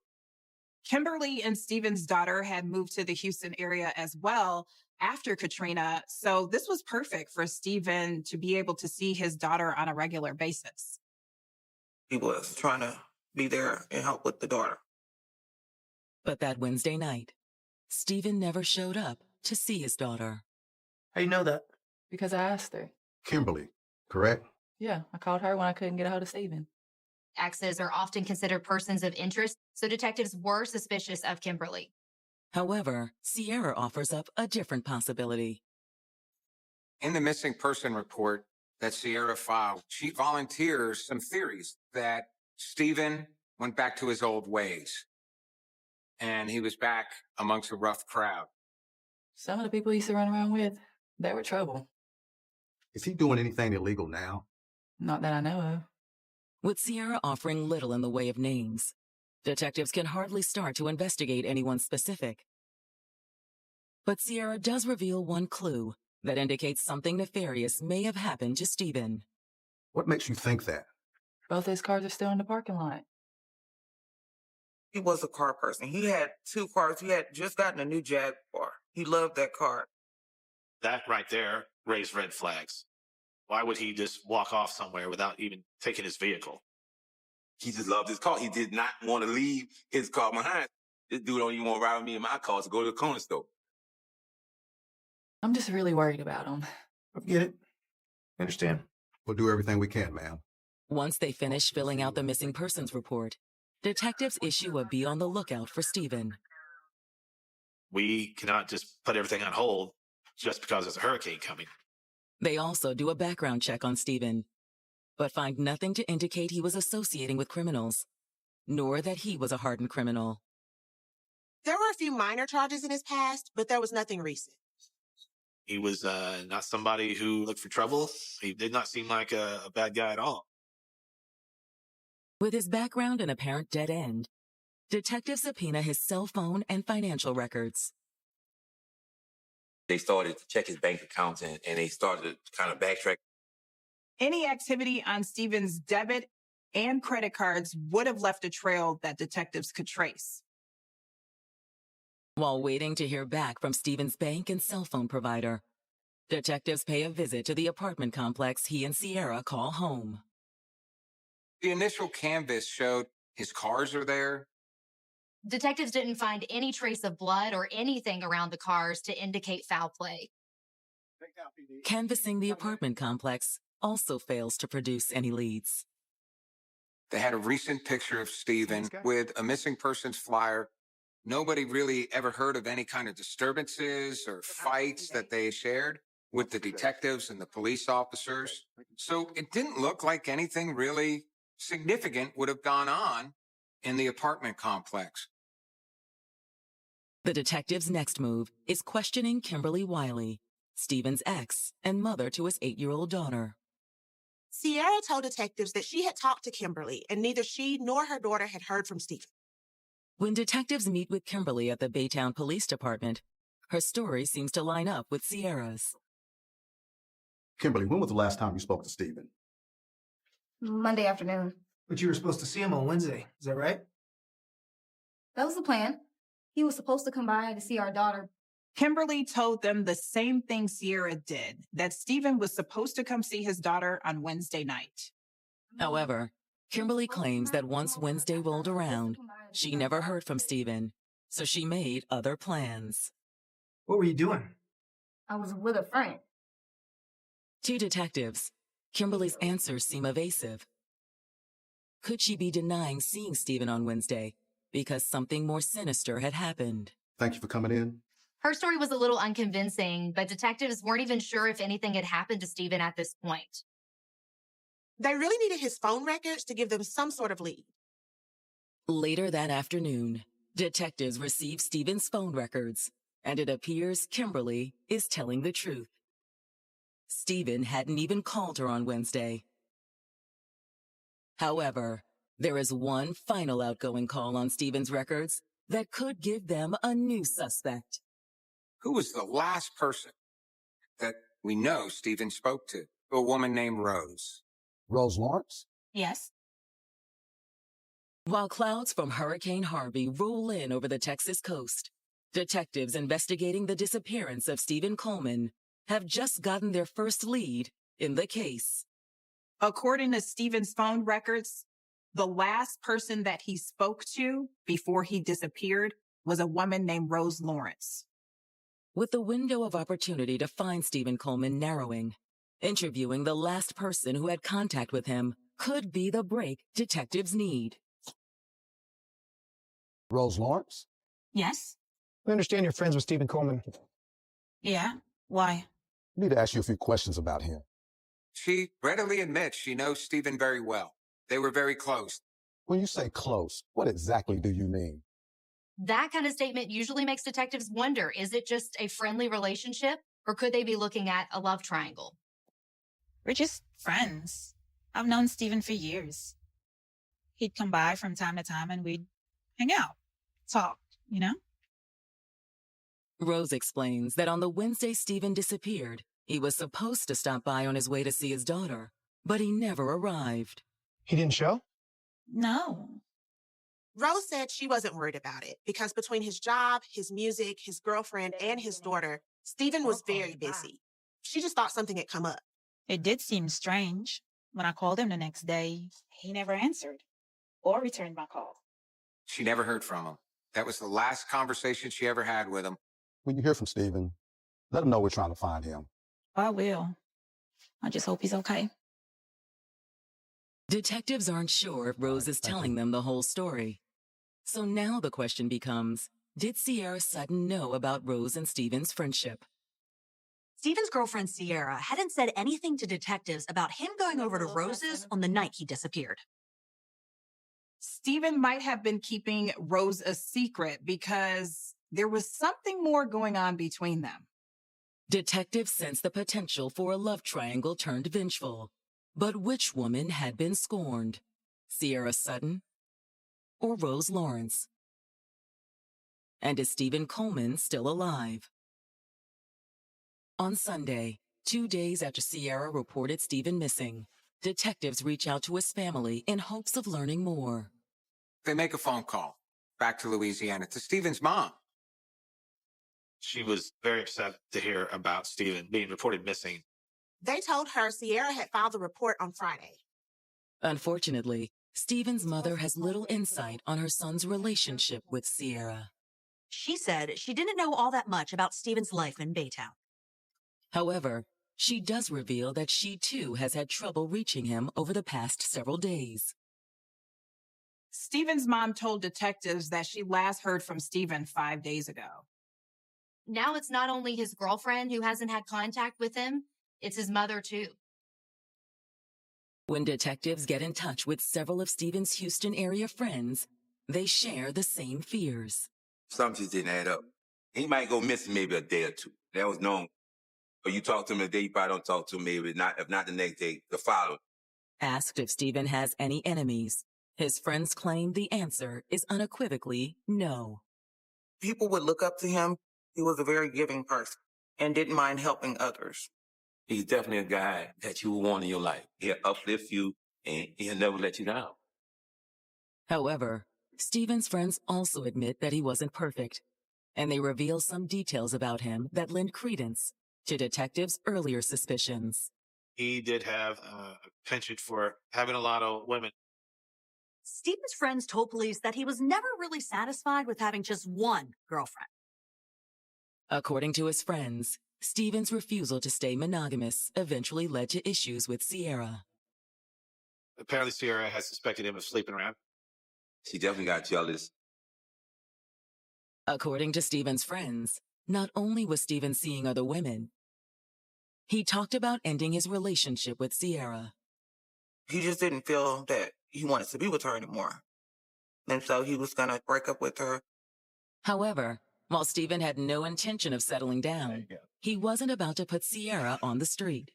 Kimberly and Steven's daughter had moved to the Houston area as well after Katrina. So this was perfect for Steven to be able to see his daughter on a regular basis. He was trying to be there and help with the daughter. But that Wednesday night, Steven never showed up to see his daughter. How you know that? Because I asked her. Kimberly, correct? Yeah, I called her when I couldn't get a hold of Steven. Exes are often considered persons of interest, so detectives were suspicious of Kimberly. However, Sierra offers up a different possibility. In the missing person report that Sierra filed, she volunteers some theories that Steven went back to his old ways and he was back amongst a rough crowd. Some of the people he used to run around with, they were trouble. Is he doing anything illegal now? Not that I know of. With Sierra offering little in the way of names, detectives can hardly start to investigate anyone specific. But Sierra does reveal one clue that indicates something nefarious may have happened to Steven. What makes you think that? Both his cars are still in the parking lot. He was a car person. He had 2 cars. He had just gotten a new Jaguar. He loved that car. That right there raised red flags. Why would he just walk off somewhere without even taking his vehicle? He just loved his car. He did not want to leave his car behind. This dude don't even want to ride with me in my car to go to the corner store. I'm just really worried about him. I get it. I understand. We'll do everything we can, ma'am. Once they finish filling out the missing persons report, detectives issue a be on the lookout for Steven. We cannot just put everything on hold just because there's a hurricane coming. They also do a background check on Steven, but find nothing to indicate he was associating with criminals, nor that he was a hardened criminal. There were a few minor charges in his past, but there was nothing recent. He was not somebody who looked for trouble. He did not seem like a bad guy at all. With his background an apparent dead end, detectives subpoena his cell phone and financial records. They started to check his bank accounts, and they started to kind of backtrack. Any activity on Steven's debit and credit cards would have left a trail that detectives could trace. While waiting to hear back from Steven's bank and cell phone provider, detectives pay a visit to the apartment complex he and Sierra call home. The initial canvas showed his cars are there. Detectives didn't find any trace of blood or anything around the cars to indicate foul play. Canvassing the apartment complex also fails to produce any leads. They had a recent picture of Steven with a missing persons flyer. Nobody really ever heard of any kind of disturbances or fights that they shared with the detectives and the police officers. So it didn't look like anything really significant would have gone on in the apartment complex. The detective's next move is questioning Kimberly Wiley, Steven's ex and mother to his 8-year-old daughter. Sierra told detectives that she had talked to Kimberly, and neither she nor her daughter had heard from Steven. When detectives meet with Kimberly at the Baytown Police Department, her story seems to line up with Sierra's. Kimberly, when was the last time you spoke to Steven? Monday afternoon. But you were supposed to see him on Wednesday. Is that right? That was the plan. He was supposed to come by to see our daughter. Kimberly told them the same thing Sierra did, that Steven was supposed to come see his daughter on Wednesday night. However, Kimberly claims that once Wednesday rolled around, she never heard from Steven, so she made other plans. What were you doing? I was with a friend. To detectives, Kimberly's answers seem evasive. Could she be denying seeing Steven on Wednesday because something more sinister had happened? Thank you for coming in. Her story was a little unconvincing, but detectives weren't even sure if anything had happened to Stephen at this point. They really needed his phone records to give them some sort of lead. Later that afternoon, detectives received Stephen's phone records, and it appears Kimberly is telling the truth. Stephen hadn't even called her on Wednesday. However, there is one final outgoing call on Stephen's records that could give them a new suspect. Who was the last person that we know Stephen spoke to? A woman named Rose. Rose Lawrence? Yes. While clouds from Hurricane Harvey roll in over the Texas coast, detectives investigating the disappearance of Stephen Coleman have just gotten their first lead in the case. According to Stephen's phone records, the last person that he spoke to before he disappeared was a woman named Rose Lawrence. With the window of opportunity to find Stephen Coleman narrowing, interviewing the last person who had contact with him could be the break detectives need. Rose Lawrence? Yes. I understand you're friends with Stephen Coleman. Yeah. Why? I need to ask you a few questions about him. She readily admits she knows Stephen very well. They were very close. When you say close, what exactly do you mean? That kind of statement usually makes detectives wonder, is it just a friendly relationship, or could they be looking at a love triangle? We're just friends. I've known Stephen for years. He'd come by from time to time and we'd hang out, talk, you know? Rose explains that on the Wednesday Stephen disappeared, he was supposed to stop by on his way to see his daughter, but he never arrived. He didn't show? No. Rose said she wasn't worried about it because between his job, his music, his girlfriend, and his daughter, Stephen was very busy. She just thought something had come up. It did seem strange. When I called him the next day, he never answered or returned my call. She never heard from him. That was the last conversation she ever had with him. When you hear from Stephen, let him know we're trying to find him. I will. I just hope he's okay. Detectives aren't sure if Rose is telling them the whole story. So now the question becomes, did Sierra Sutton know about Rose and Stephen's friendship? Stephen's girlfriend, Sierra, hadn't said anything to detectives about him going over to Rose's on the night he disappeared. Stephen might have been keeping Rose a secret because there was something more going on between them. Detectives sensed the potential for a love triangle turned vengeful. But which woman had been scorned? Sierra Sutton or Rose Lawrence? And is Stephen Coleman still alive? On Sunday, 2 days after Sierra reported Stephen missing, detectives reach out to his family in hopes of learning more. They make a phone call back to Louisiana to Stephen's mom. She was very upset to hear about Stephen being reported missing. They told her Sierra had filed a report on Friday. Unfortunately, Stephen's mother has little insight on her son's relationship with Sierra. She said she didn't know all that much about Stephen's life in Baytown. However, she does reveal that she too has had trouble reaching him over the past several days. Stephen's mom told detectives that she last heard from Stephen 5 days ago. Now it's not only his girlfriend who hasn't had contact with him, it's his mother too. When detectives get in touch with several of Stephen's Houston area friends, they share the same fears. Something just didn't add up. He might go missing maybe a day or two. That was known. Or you talk to him a day, you probably don't talk to him maybe not, if not the next day, the following. Asked if Stephen has any enemies, his friends claim the answer is unequivocally no. People would look up to him. He was a very giving person and didn't mind helping others. He's definitely a guy that you will want in your life. He'll uplift you and he'll never let you down. However, Stephen's friends also admit that he wasn't perfect, and they reveal some details about him that lend credence to detectives' earlier suspicions. He did have a penchant for having a lot of women. Stephen's friends told police that he was never really satisfied with having just one girlfriend. According to his friends, Stephen's refusal to stay monogamous eventually led to issues with Sierra. Apparently, Sierra has suspected him of sleeping around. She definitely got jealous. According to Stephen's friends, Not only was Stephen seeing other women, he talked about ending his relationship with Sierra. He just didn't feel that he wanted to be with her anymore. And so he was going to break up with her. However, while Stephen had no intention of settling down, he wasn't about to put Sierra on the street.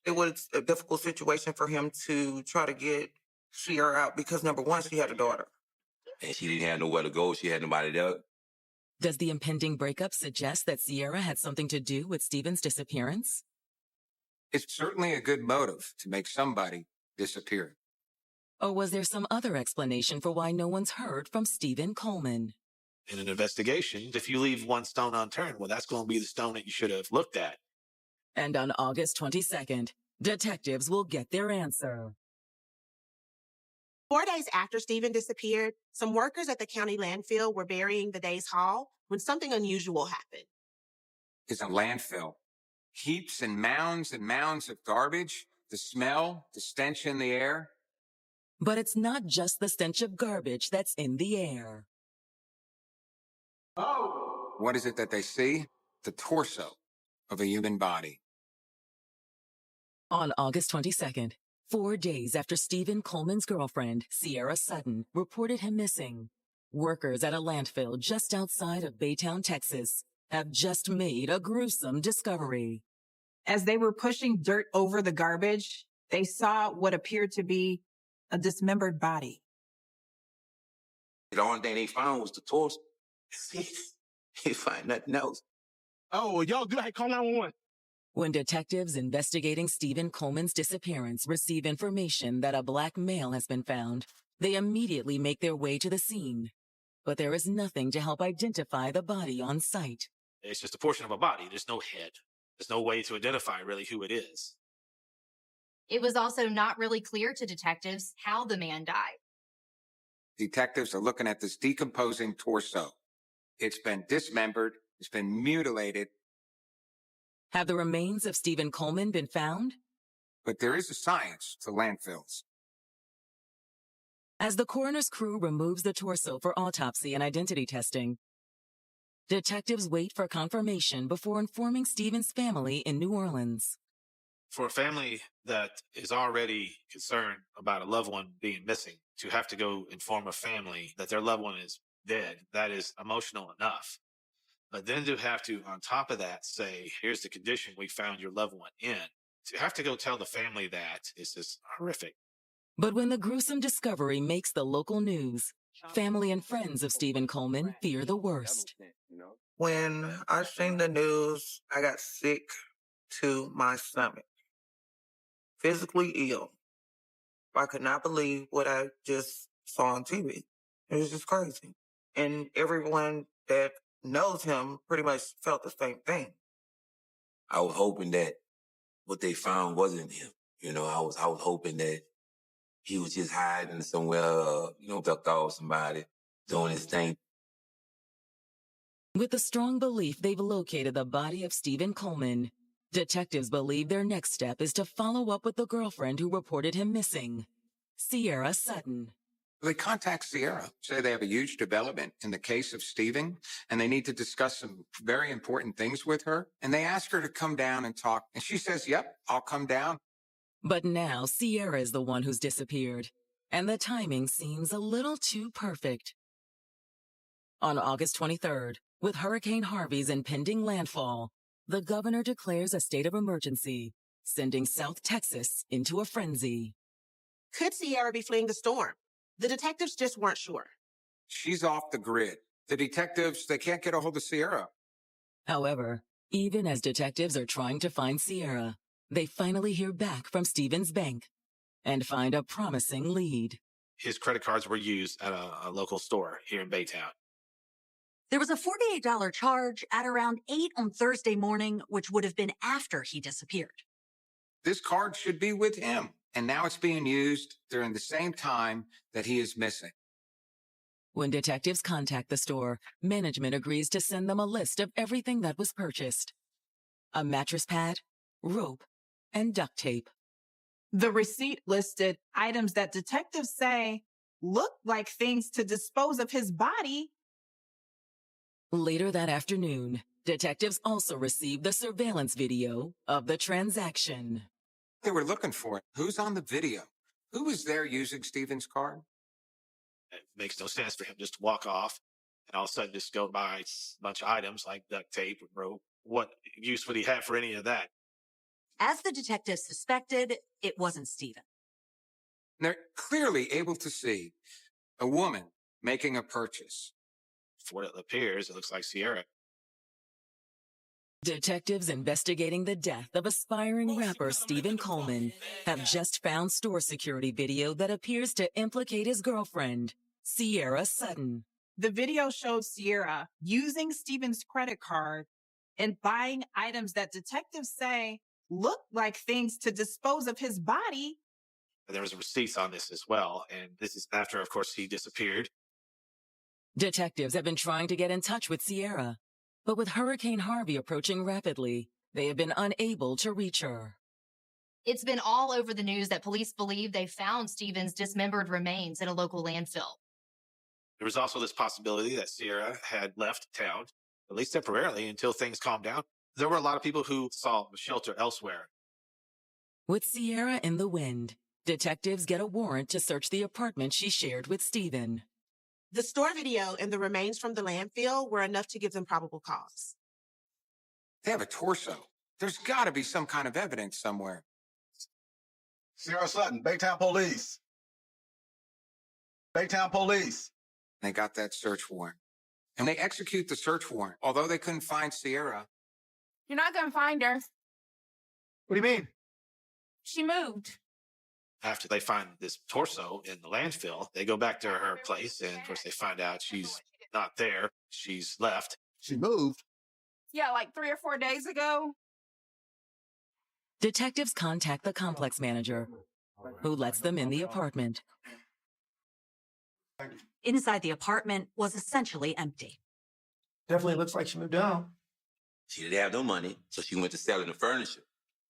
It was a difficult situation for him to try to get Sierra out because, number one, she had a daughter. And she didn't have nowhere to go. She had nobody there. Does the impending breakup suggest that Sierra had something to do with Stephen's disappearance? It's certainly a good motive to make somebody disappear. Or was there some other explanation for why no one's heard from Stephen Coleman? In an investigation, if you leave one stone unturned, well, that's going to be the stone that you should have looked at. And on August 22nd, detectives will get their answer. 4 days after Stephen disappeared, some workers at the county landfill were burying the day's haul when something unusual happened. It's a landfill. Heaps and mounds of garbage, the smell, the stench in the air. But it's not just the stench of garbage that's in the air. Oh! What is it that they see? The torso of a human body. On August 22nd, 4 days after Stephen Coleman's girlfriend, Sierra Sutton, reported him missing, workers at a landfill just outside of Baytown, Texas, have just made a gruesome discovery. As they were pushing dirt over the garbage, they saw what appeared to be a dismembered body. The only thing they found was the torso. They find nothing else. Oh, well, y'all good. Hey, call 911. When detectives investigating Stephen Coleman's disappearance receive information that a black male has been found, they immediately make their way to the scene. But there is nothing to help identify the body on site. It's just a portion of a body. There's no head. There's no way to identify really who it is. It was also not really clear to detectives how the man died. Detectives are looking at this decomposing torso. It's been dismembered. It's been mutilated. Have the remains of Stephen Coleman been found? But there is a science to landfills. As the coroner's crew removes the torso for autopsy and identity testing, detectives wait for confirmation before informing Stephen's family in New Orleans. For a family that is already concerned about a loved one being missing, to have to go inform a family that their loved one is dead, that is emotional enough. But then to have to, on top of that, say, here's the condition we found your loved one in, to have to go tell the family that is just horrific. But when the gruesome discovery makes the local news, family and friends of Stephen Coleman fear the worst. When I seen the news, I got sick to my stomach. Physically ill. I could not believe what I just saw on TV. It was just crazy. And everyone that knows him pretty much felt the same thing. I was hoping that what they found wasn't him. You know, I was hoping that he was just hiding somewhere, ducked off somebody, doing his thing. With the strong belief they've located the body of Stephen Coleman, detectives believe their next step is to follow up with the girlfriend who reported him missing, Sierra Sutton. They contact Sierra, say they have a huge development in the case of Stephen, and they need to discuss some very important things with her. And they ask her to come down and talk. And she says, yep, I'll come down. But now Sierra is the one who's disappeared, and the timing seems a little too perfect. On August 23rd, with Hurricane Harvey's impending landfall, the governor declares a state of emergency, sending South Texas into a frenzy. Could Sierra be fleeing the storm? The detectives just weren't sure. She's off the grid. The detectives, they can't get a hold of Sierra. However, even as detectives are trying to find Sierra, they finally hear back from Stephen's bank and find a promising lead. His credit cards were used at a local store here in Baytown. There was a $48 charge at around 8 on Thursday morning, which would have been after he disappeared. This card should be with him. And now it's being used during the same time that he is missing. When detectives contact the store, management agrees to send them a list of everything that was purchased. A mattress pad, rope, and duct tape. The receipt listed items that detectives say look like things to dispose of his body. Later that afternoon, detectives also received the surveillance video of the transaction. They were looking for it. Who's on the video? Who was there using Stephen's card? It makes no sense for him just to walk off and all of a sudden just go buy a bunch of items like duct tape and rope. What use would he have for any of that? As the detectives suspected, it wasn't Stephen. They're clearly able to see a woman making a purchase. For what it appears, it looks like Sierra. Detectives investigating the death of aspiring rapper Stephen Coleman have just found store security video that appears to implicate his girlfriend, Sierra Sutton. The video showed Sierra using Stephen's credit card and buying items that detectives say look like things to dispose of his body. There was receipts on this as well, and this is after, of course, he disappeared. Detectives have been trying to get in touch with Sierra, but with Hurricane Harvey approaching rapidly, they have been unable to reach her. It's been all over the news that police believe they found Stephen's dismembered remains in a local landfill. There was also this possibility that Sierra had left town, at least temporarily, until things calmed down. There were a lot of people who sought shelter elsewhere. With Sierra in the wind, detectives get a warrant to search the apartment she shared with Stephen. The store video and the remains from the landfill were enough to give them probable cause. They have a torso. There's got to be some kind of evidence somewhere. Sierra Sutton, Baytown Police. Baytown Police. They got that search warrant. And they execute the search warrant, although they couldn't find Sierra. You're not going to find her. What do you mean? She moved. After they find this torso in the landfill, they go back to her place, and of course they find out she's not there. She's left. She moved? Yeah, like 3 or 4 days ago. Detectives contact the complex manager, who lets them in the apartment. Inside the apartment was essentially empty. Definitely looks like she moved on. She didn't have no money, so she went to selling the furniture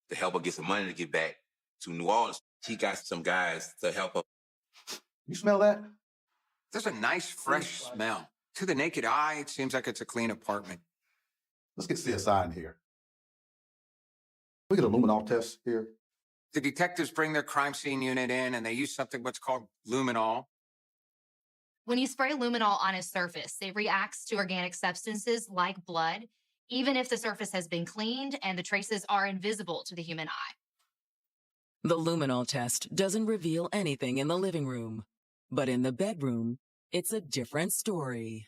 to help her get some money to get back to New Orleans. She got some guys to help her. You smell that? There's a nice, fresh smell. To the naked eye, it seems like it's a clean apartment. Let's get CSI in here. We get a luminol test here. The detectives bring their crime scene unit in, and they use something what's called luminol. When you spray luminol on a surface, it reacts to organic substances like blood, even if the surface has been cleaned and the traces are invisible to the human eye. The luminol test doesn't reveal anything in the living room, but in the bedroom, it's a different story.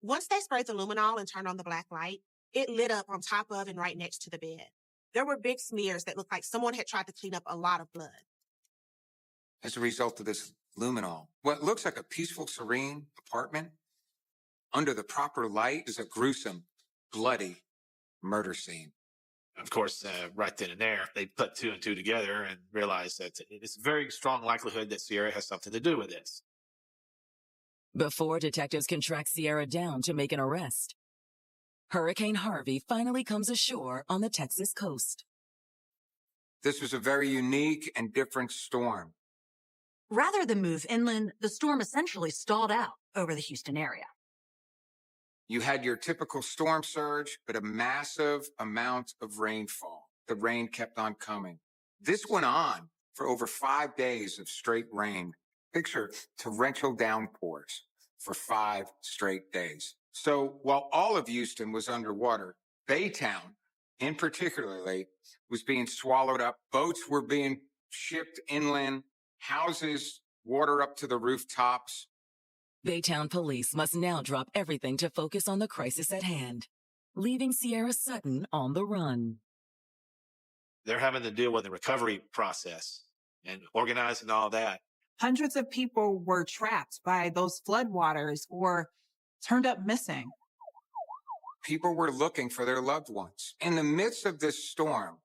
Once they sprayed the luminol and turned on the black light, it lit up on top of and right next to the bed. There were big smears that looked like someone had tried to clean up a lot of blood. As a result of this luminol, what looks like a peaceful, serene apartment, under the proper light is a gruesome, bloody murder scene. Of course, right then and there, they put 2 and 2 together and realized that it's a very strong likelihood that Sierra has something to do with this. Before detectives can track Sierra down to make an arrest, Hurricane Harvey finally comes ashore on the Texas coast. This was a very unique and different storm. Rather than move inland, the storm essentially stalled out over the Houston area. You had your typical storm surge, but a massive amount of rainfall. The rain kept on coming. This went on for over 5 days of straight rain. Picture torrential downpours for 5 straight days. So while all of Houston was underwater, Baytown, in particularly, was being swallowed up. Boats were being shipped inland, houses, water up to the rooftops. Baytown police must now drop everything to focus on the crisis at hand, leaving Sierra Sutton on the run. They're having to deal with the recovery process and organizing all that. Hundreds of people were trapped by those floodwaters or turned up missing. People were looking for their loved ones in the midst of this storm.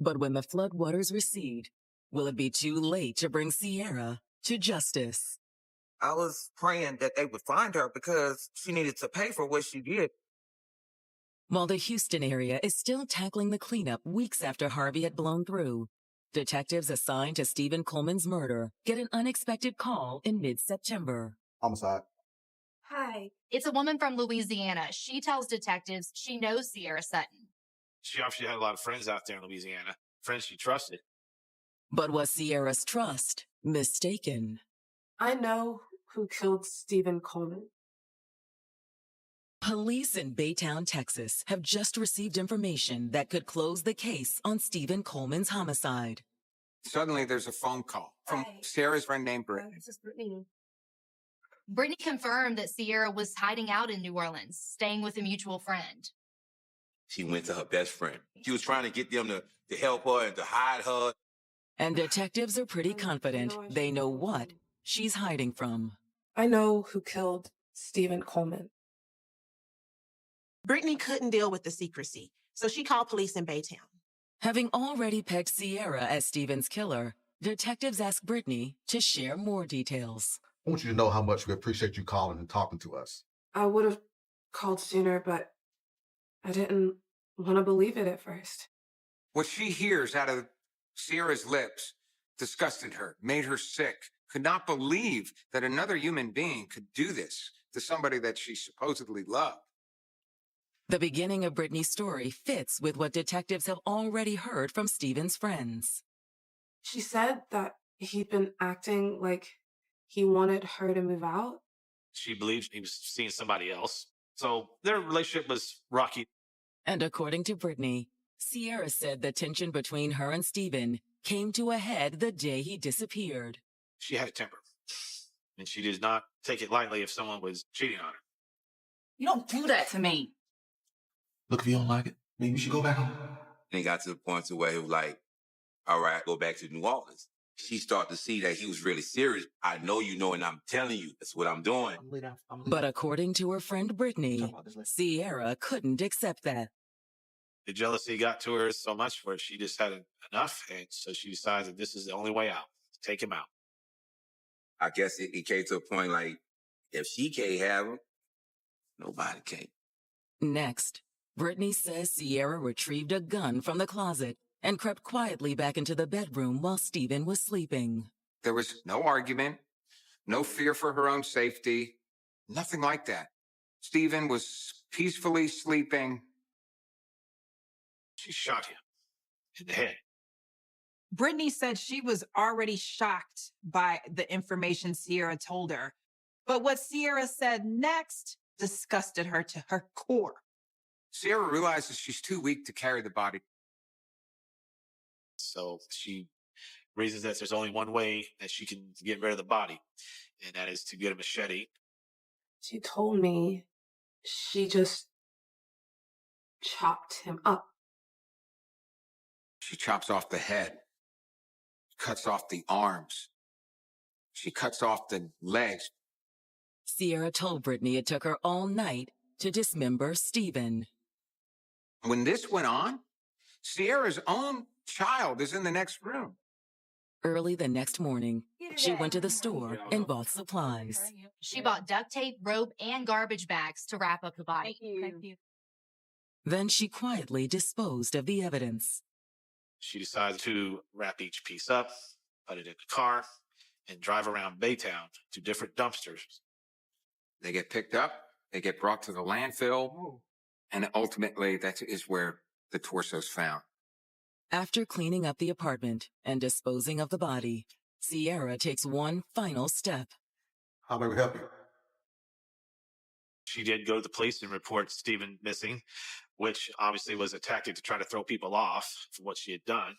But when the floodwaters recede, will it be too late to bring Sierra to justice? I was praying that they would find her because she needed to pay for what she did. While the Houston area is still tackling the cleanup weeks after Harvey had blown through, detectives assigned to Stephen Coleman's murder get an unexpected call in mid-September. Homicide. Hi. It's a woman from Louisiana. She tells detectives she knows Sierra Sutton. She obviously had a lot of friends out there in Louisiana, friends she trusted. But was Sierra's trust mistaken? I know who killed Stephen Coleman. Police in Baytown, Texas, have just received information that could close the case on Stephen Coleman's homicide. Suddenly, there's a phone call from Sarah's friend named Brittany. This is Brittany. Brittany confirmed that Sierra was hiding out in New Orleans, staying with a mutual friend. She went to her best friend. She was trying to get them to help her and to hide her. And detectives are pretty confident they know what she's hiding from. I know who killed Stephen Coleman. Brittany couldn't deal with the secrecy, so she called police in Baytown. Having already pegged Sierra as Stephen's killer, detectives ask Brittany to share more details. I want you to know how much we appreciate you calling and talking to us. I would have called sooner, but I didn't want to believe it at first. What she hears out of Sierra's lips disgusted her, made her sick, could not believe that another human being could do this to somebody that she supposedly loved. The beginning of Brittany's story fits with what detectives have already heard from Stephen's friends. She said that he'd been acting like he wanted her to move out. She believed he was seeing somebody else. So their relationship was rocky. And according to Brittany, Sierra said the tension between her and Stephen came to a head the day he disappeared. She had a temper. And she did not take it lightly if someone was cheating on her. You don't do that to me. Look, if you don't like it, maybe you should go back home. And it got to the point to where he was like, all right, go back to New Orleans. She started to see that he was really serious. I know you know, and I'm telling you, that's what I'm doing. But according to her friend Brittany, Sierra couldn't accept that. The jealousy got to her so much where she just had enough. And so she decided this is the only way out. Take him out. I guess it came to a point like, if she can't have him, nobody can. Next, Brittany says Sierra retrieved a gun from the closet and crept quietly back into the bedroom while Stephen was sleeping. There was no argument, no fear for her own safety, nothing like that. Stephen was peacefully sleeping. She shot him in the head. Brittany said she was already shocked by the information Sierra told her. But what Sierra said next disgusted her to her core. Sierra realizes she's too weak to carry the body. So she reasons that there's only one way that she can get rid of the body, and that is to get a machete. She told me she just chopped him up. She chops off the head, cuts off the arms. She cuts off the legs. Sierra told Brittany it took her all night to dismember Stephen. When this went on, Sierra's own child is in the next room. Early the next morning, she went to the store and bought supplies. She bought duct tape, rope, and garbage bags to wrap up the body. Thank you. Then she quietly disposed of the evidence. She decided to wrap each piece up, put it in the car, and drive around Baytown to different dumpsters. They get picked up, they get brought to the landfill, and ultimately that is where the torso's found. After cleaning up the apartment and disposing of the body, Sierra takes one final step. How may we help you? She did go to the police and report Stephen missing, which obviously was a tactic to try to throw people off for what she had done.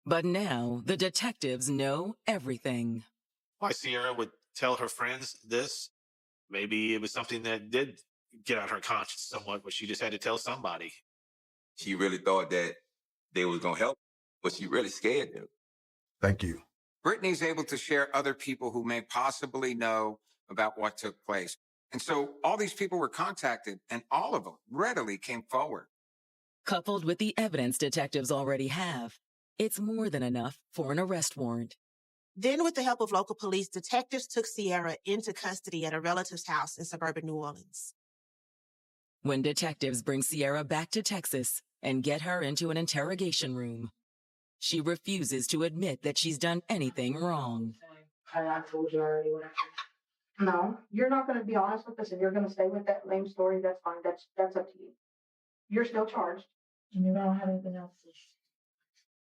But now the detectives know everything. Why Sierra would tell her friends this? Maybe it was something that did get out her conscience somewhat, but she just had to tell somebody. She really thought that they was going to help, but she really scared them. Thank you. Brittany's able to share other people who may possibly know about what took place. And so all these people were contacted, and all of them readily came forward. Coupled with the evidence detectives already have, it's more than enough for an arrest warrant. Then, with the help of local police, detectives took Sierra into custody at a relative's house in suburban New Orleans. When detectives bring Sierra back to Texas and get her into an interrogation room, she refuses to admit that she's done anything wrong. I told you already what I No, you're not going to be honest with us, and you're going to stay with that lame story. That's fine. That's up to you. You're still charged, and you don't have anything else to.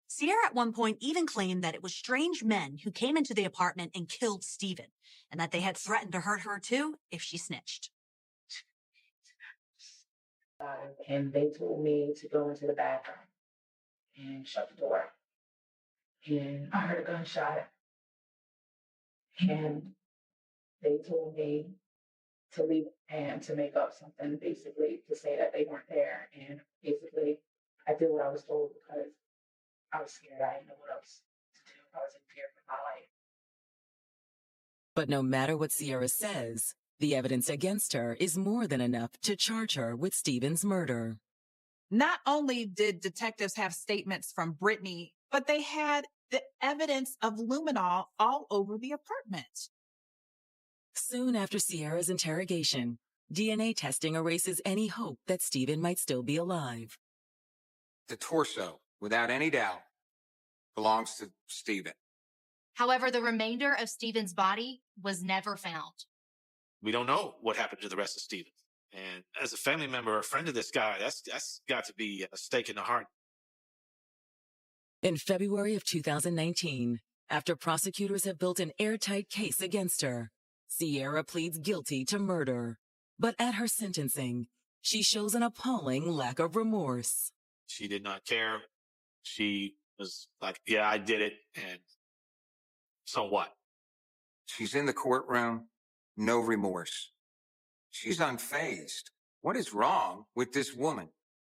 Sierra at one point even claimed that it was strange men who came into the apartment and killed Stephen, and that they had threatened to hurt her too if she snitched. And they told me to go into the bathroom and shut the door. And I heard a gunshot. And they told me to leave and to make up something, basically, to say that they weren't there. And basically, I did what I was told because I was scared. I didn't know what else to do. I was in fear for my life. But no matter what Sierra says, the evidence against her is more than enough to charge her with Stephen's murder. Not only did detectives have statements from Brittany, but they had the evidence of luminol all over the apartment. Soon after Sierra's interrogation, DNA testing erases any hope that Stephen might still be alive. The torso, without any doubt, belongs to Stephen. However, the remainder of Stephen's body was never found. We don't know what happened to the rest of Stephen. And as a family member or a friend of this guy, that's got to be a stake in the heart. In February of 2019, after prosecutors have built an airtight case against her, Sierra pleads guilty to murder. But at her sentencing, she shows an appalling lack of remorse. She did not care. She was like, yeah, I did it. And so what? She's in the courtroom, no remorse. She's unfazed. What is wrong with this woman?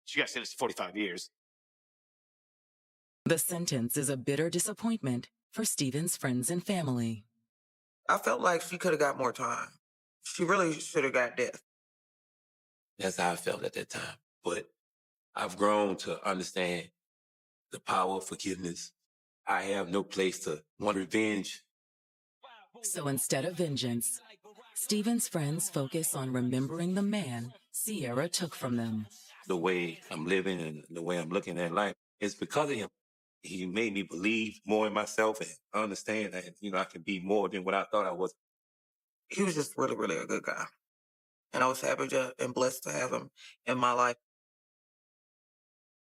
She got sentenced to 45 years. The sentence is a bitter disappointment for Stephen's friends and family. I felt like she could have got more time. She really should have got death. That's how I felt at that time. But I've grown to understand the power of forgiveness. I have no place to want revenge. So instead of vengeance, Stephen's friends focus on remembering the man Sierra took from them. The way I'm living and the way I'm looking at life is because of him. He made me believe more in myself and understand that, I can be more than what I thought I was. He was just really, really a good guy. And I was happy and blessed to have him in my life.